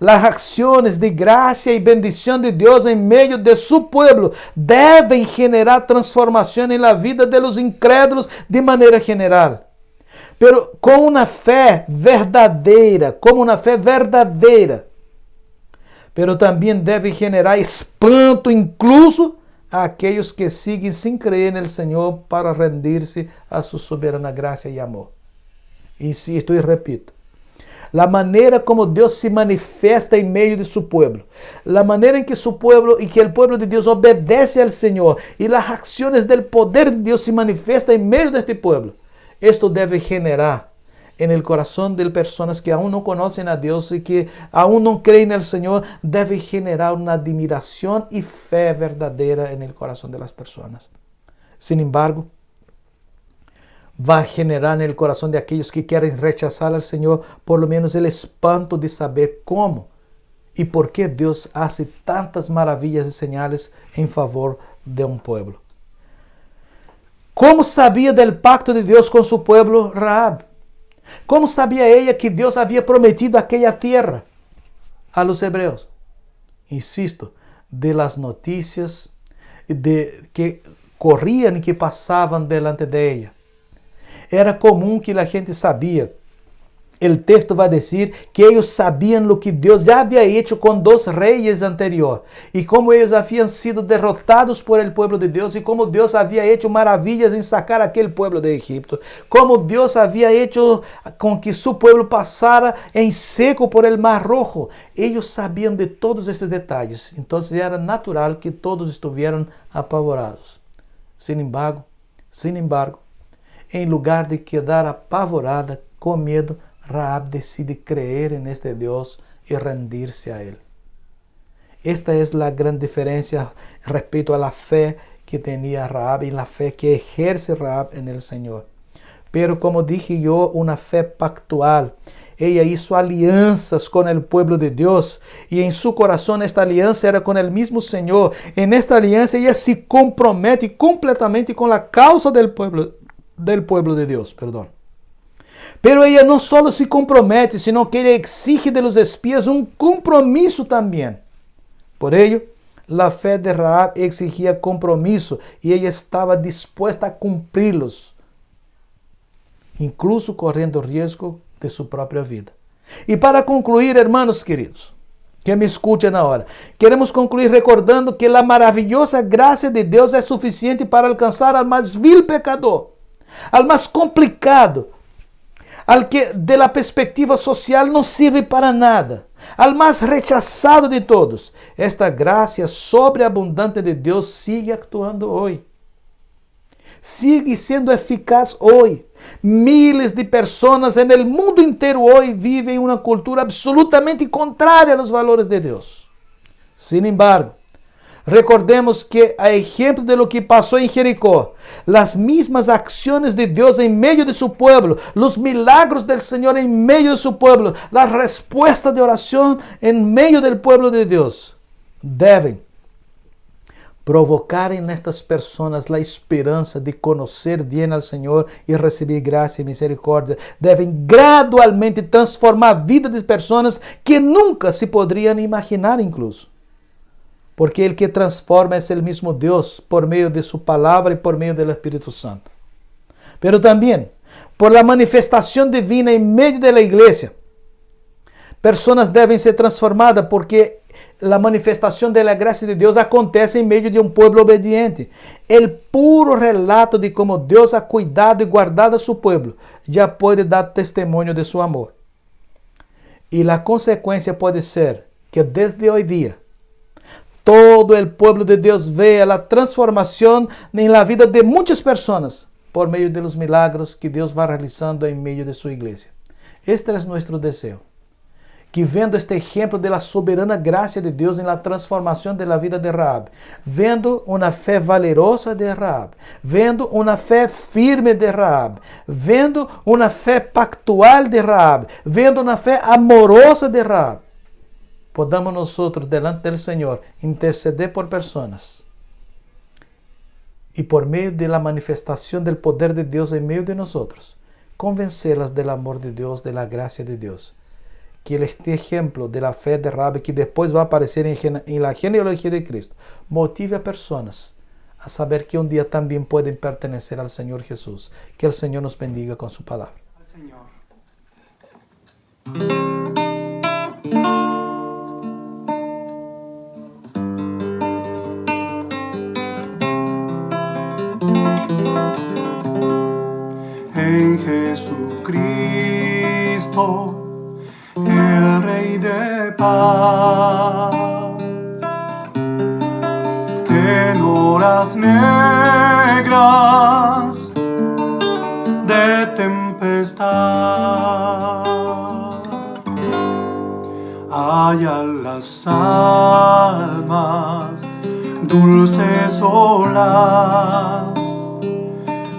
Las acciones de gracia y bendición de Dios en medio de su pueblo deben generar transformación en la vida de los incrédulos de manera general. Pero con una fe verdadeira, pero también debe generar espanto incluso a aquellos que siguen sin creer en el Señor para rendirse a su soberana gracia y amor. Insisto y repito. La maneira como Deus se manifesta em meio de seu povo, la maneira em que seu povo e que o povo de Deus obedece ao Senhor e as ações do poder de Deus se manifestam em meio deste povo. Isto deve generar el corazón de personas que aún no conocen a Dios y que aún no creen en el Señor, debe generar una admiración y fe verdadera en el corazón de las personas. Sin embargo, va a generar en el corazón de aquellos que quieren rechazar al Señor por lo menos el espanto de saber cómo y por qué Dios hace tantas maravillas y señales en favor de un pueblo. ¿Cómo sabía del pacto de Dios con su pueblo Rahab? ¿Cómo sabía ella que Dios había prometido aquella tierra a los hebreos? Insisto, de las noticias que corrían y que pasaban delante de ella. Era comum que a gente sabia. O texto vai dizer que eles sabiam o que Deus já havia hecho com dois reis anteriores e como eles haviam sido derrotados por el pueblo de Deus e como Deus havia hecho maravilhas em sacar aquele pueblo de Egipto, como Deus havia hecho com que seu pueblo passara em seco por el Mar Rojo. Eles sabiam de todos esses detalhes, então era natural que todos estuvieran apavorados. Sin embargo, em lugar de quedar apavorada com medo, Rahab decide creer en este Dios y rendirse a Él. Esta es la gran diferencia respecto a la fe que tenía Rahab y la fe que ejerce Rahab en el Señor. Pero como dije yo, una fe pactual. Ella hizo alianzas con el pueblo de Dios y en su corazón esta alianza era con el mismo Señor. En esta alianza ella se compromete completamente con la causa del pueblo de Dios. Pero ella no solo se compromete, sino que ella exige de los espías un compromiso también. Por ello, la fe de Rahab exigía compromiso y ella estaba dispuesta a cumplirlos, incluso corriendo riesgo de su propia vida. Y para concluir, hermanos queridos, que me escuchen ahora, queremos concluir recordando que la maravillosa gracia de Dios es suficiente para alcanzar al más vil pecador, al más complicado, al que de la perspectiva social no sirve para nada, al más rechazado de todos. Esta gracia sobreabundante de Dios sigue actuando hoy. Sigue siendo eficaz hoy. Miles de personas en el mundo entero hoy viven una cultura absolutamente contraria a los valores de Dios. Sin embargo, recordemos que, a ejemplo de lo que pasó en Jericó, las mismas acciones de Dios en medio de su pueblo, los milagros del Señor en medio de su pueblo, la respuesta de oración en medio del pueblo de Dios, deben provocar en estas personas la esperanza de conocer bien al Señor y recibir gracia y misericordia. Deben gradualmente transformar vidas de personas que nunca se podrían imaginar incluso. Porque el que transforma es el mismo Dios por medio de su palabra y por medio del Espíritu Santo. Pero también por la manifestación divina en medio de la iglesia. Personas deben ser transformadas porque la manifestación de la gracia de Dios acontece en medio de un pueblo obediente. El puro relato de cómo Dios ha cuidado y guardado a su pueblo ya puede dar testimonio de su amor. Y la consecuencia puede ser que desde hoy día todo el pueblo de Dios vea la transformación en la vida de muchas personas por medio de los milagros que Dios va realizando en medio de su iglesia. Este es nuestro deseo. Que vendo este ejemplo de la soberana gracia de Dios en la transformación de la vida de Rahab, vendo una fe valerosa de Rahab, vendo una fe firme de Rahab, vendo una fe pactual de Rahab, vendo una fe amorosa de Rahab, podamos nosotros delante del Señor interceder por personas y por medio de la manifestación del poder de Dios en medio de nosotros, convencerlas del amor de Dios, de la gracia de Dios. Que este ejemplo de la fe de Rahab, que después va a aparecer en la genealogía de Cristo, motive a personas a saber que un día también pueden pertenecer al Señor Jesús. Que el Señor nos bendiga con su palabra. En Jesucristo, el Rey de paz, en horas negras de tempestad, hallan las almas dulces olas,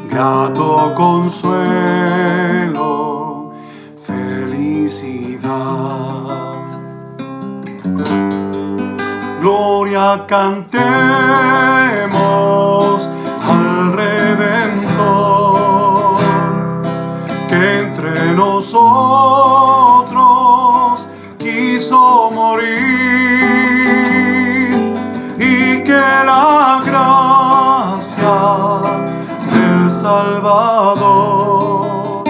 grato consuelo, felicidad. Gloria cantemos al Redentor, que entre nosotros quiso morir, y que la gracia del Salvador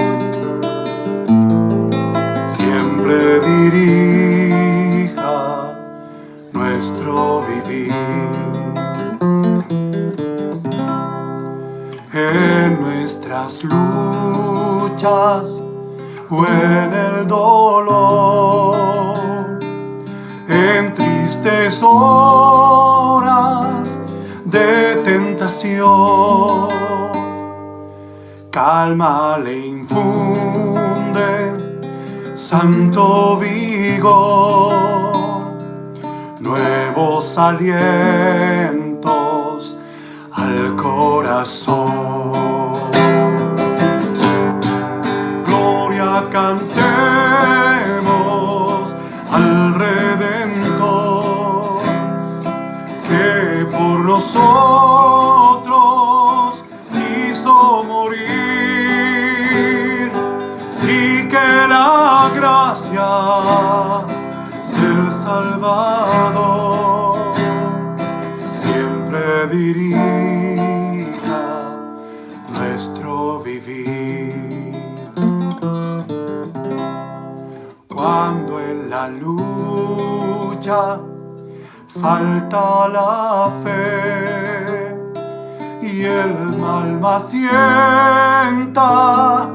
siempre dirija nuestro vivir. En nuestras luchas o en el dolor, en tristes horas de tentación, calma le infunde santo vigor, nuevos alientos al corazón. Gloria cantemos al Redentor, que por nosotros quiso morir, y Salvador siempre dirija nuestro vivir. Cuando en la lucha falta la fe y el alma sienta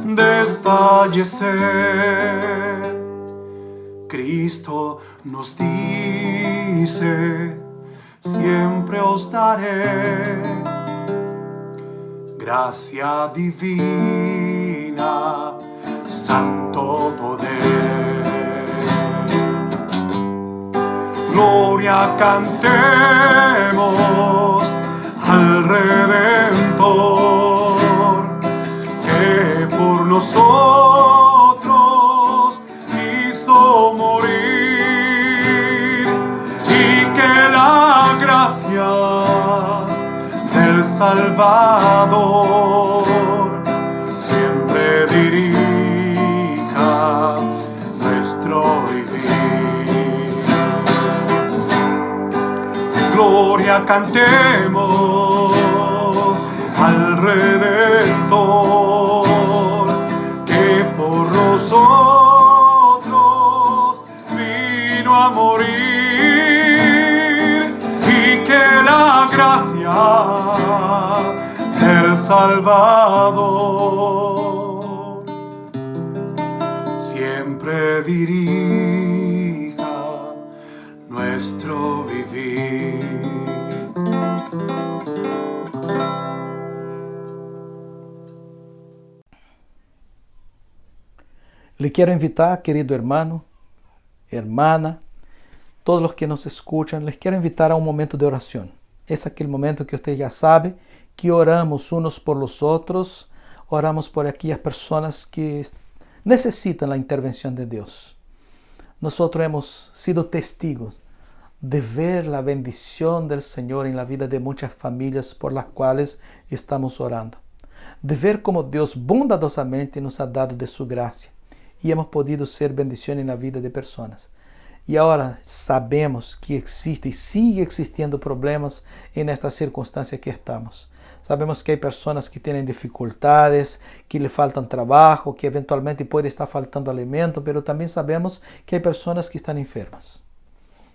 desfallecer, Cristo nos dice: siempre os daré gracia divina, santo poder. Gloria cantemos al Redentor, que por nosotros quiso morir, y que la gracia del Salvador siempre dirija nuestro vivir. Gloria cantemos al Redentor, que por nosotros vino a morir, y que la gracia del Salvador siempre dirija nuestro vivir. Le quiero invitar, querido hermano, hermana, todos los que nos escuchan, les quiero invitar a un momento de oración. Es aquel momento que usted ya sabe que oramos unos por los otros, oramos por aquellas personas que necesitan la intervención de Dios. Nosotros hemos sido testigos de ver la bendición del Señor en la vida de muchas familias por las cuales estamos orando, de ver cómo Dios bondadosamente nos ha dado de su gracia y hemos podido ser bendición en la vida de personas. Y ahora sabemos que existe y sigue existiendo problemas en esta circunstancia que estamos. Sabemos que hay personas que tienen dificultades, que le faltan trabajo, que eventualmente puede estar faltando alimento, pero también sabemos que hay personas que están enfermas.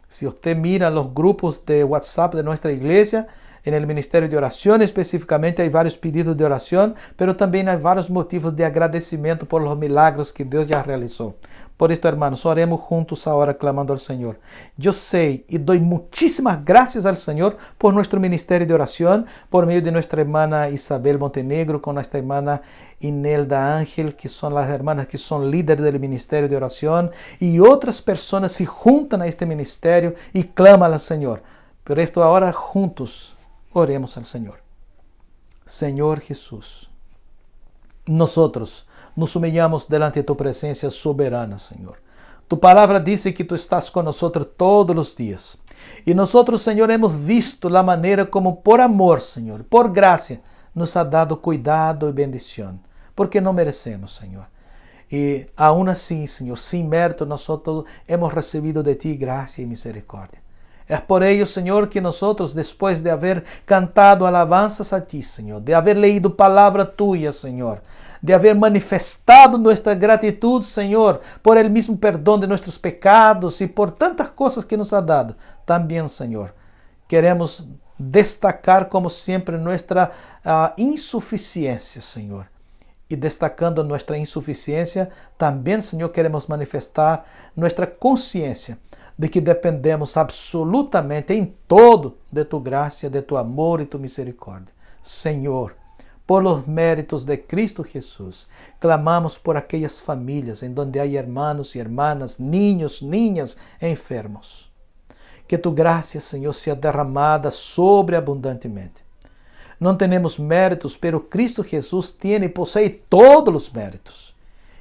Si usted mira los grupos de WhatsApp de nuestra iglesia, en el Ministerio de Oración específicamente hay varios pedidos de oración, pero también hay varios motivos de agradecimiento por los milagros que Dios ya realizó. Por esto, hermanos, oremos juntos ahora clamando al Señor. Yo sé y doy muchísimas gracias al Señor por nuestro Ministerio de Oración, por medio de nuestra hermana Isabel Montenegro, con nuestra hermana Inelda Ángel, que son las hermanas que son líderes del Ministerio de Oración, y otras personas se juntan a este ministerio y claman al Señor. Por esto ahora juntos oremos al Señor. Señor Jesús, nosotros nos humillamos delante de tu presencia soberana, Señor. Tu palabra dice que tú estás con nosotros todos los días. Y nosotros, Señor, hemos visto la manera como por amor, Señor, por gracia, nos ha dado cuidado y bendición, porque no merecemos, Señor. Y aún así, Señor, sin mérito, nosotros hemos recibido de ti gracia y misericordia. Es por ello, Señor, que nosotros, después de haber cantado alabanzas a ti, Señor, de haber leído palabra tuya, Señor, de haber manifestado nuestra gratitud, Señor, por el mismo perdón de nuestros pecados y por tantas cosas que nos ha dado, también, Señor, queremos destacar, como siempre, nuestra insuficiencia, Señor. Y destacando nuestra insuficiencia, también, Señor, queremos manifestar nuestra conciencia de que dependemos absolutamente em todo de tu graça, de tu amor e tu misericórdia. Senhor, por los méritos de Cristo Jesús, clamamos por aquellas familias em donde há hermanos e hermanas, niños, niñas enfermos. Que tu graça, Senhor, seja derramada sobreabundantemente. Não temos méritos, pero Cristo Jesús tiene e possui todos os méritos.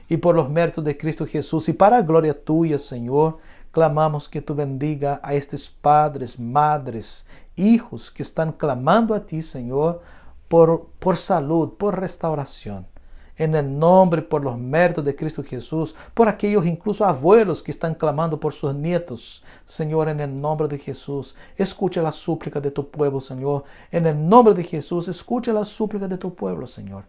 E por los méritos de Cristo Jesús e para a glória tuya, Senhor, clamamos que tu bendiga a estes padres, madres, hijos que estão clamando a ti, Senhor, por salud, por restauração. en el nombre, por los méritos de Cristo Jesús, por aquellos incluso abuelos que están clamando por sus nietos, Señor, en el nombre de Jesús. Escucha la súplica de tu pueblo, Señor. En el nombre de Jesús, escucha la súplica de tu pueblo, Señor.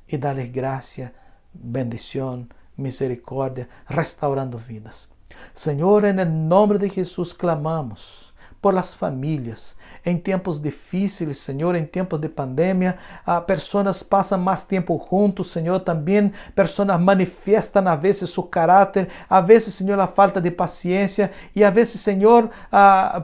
Y dales gracia, bendición, misericordia, restaurando vidas. Señor, en el nombre de Jesús clamamos por las familias. En tiempos difíciles, Señor, en tiempos de pandemia, personas pasan más tiempo juntos, Señor. También personas manifiestan a veces su carácter, a veces, Señor, la falta de paciencia, y a veces, Señor,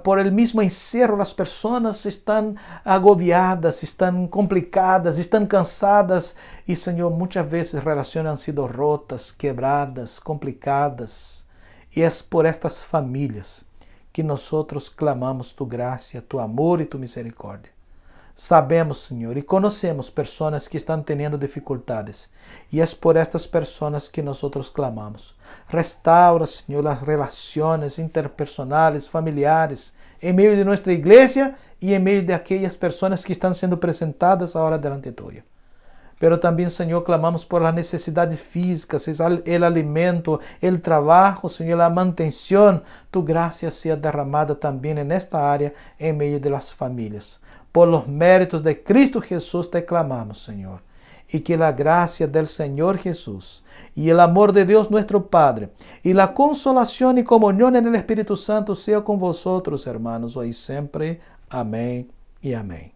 por el mismo encierro, las personas están agobiadas, están complicadas, están cansadas, y, Señor, muchas veces relaciones han sido rotas, quebradas, complicadas. Y es por estas familias que nosotros clamamos tu gracia, tu amor y tu misericordia. Sabemos, Señor, y conocemos personas que están teniendo dificultades, y es por estas personas que nosotros clamamos. Restaura, Señor, las relaciones interpersonales, familiares, en medio de nuestra iglesia y en medio de aquellas personas que están siendo presentadas ahora delante tuyo. Pero también, Señor, clamamos por las necesidades físicas, el alimento, el trabajo, Señor, la mantención. Tu gracia sea derramada también en esta área, en medio de las familias. Por los méritos de Cristo Jesús te clamamos, Señor. Y que la gracia del Señor Jesús y el amor de Dios nuestro Padre y la consolación y comunión en el Espíritu Santo sea con vosotros, hermanos, hoy y siempre. Amén y amén.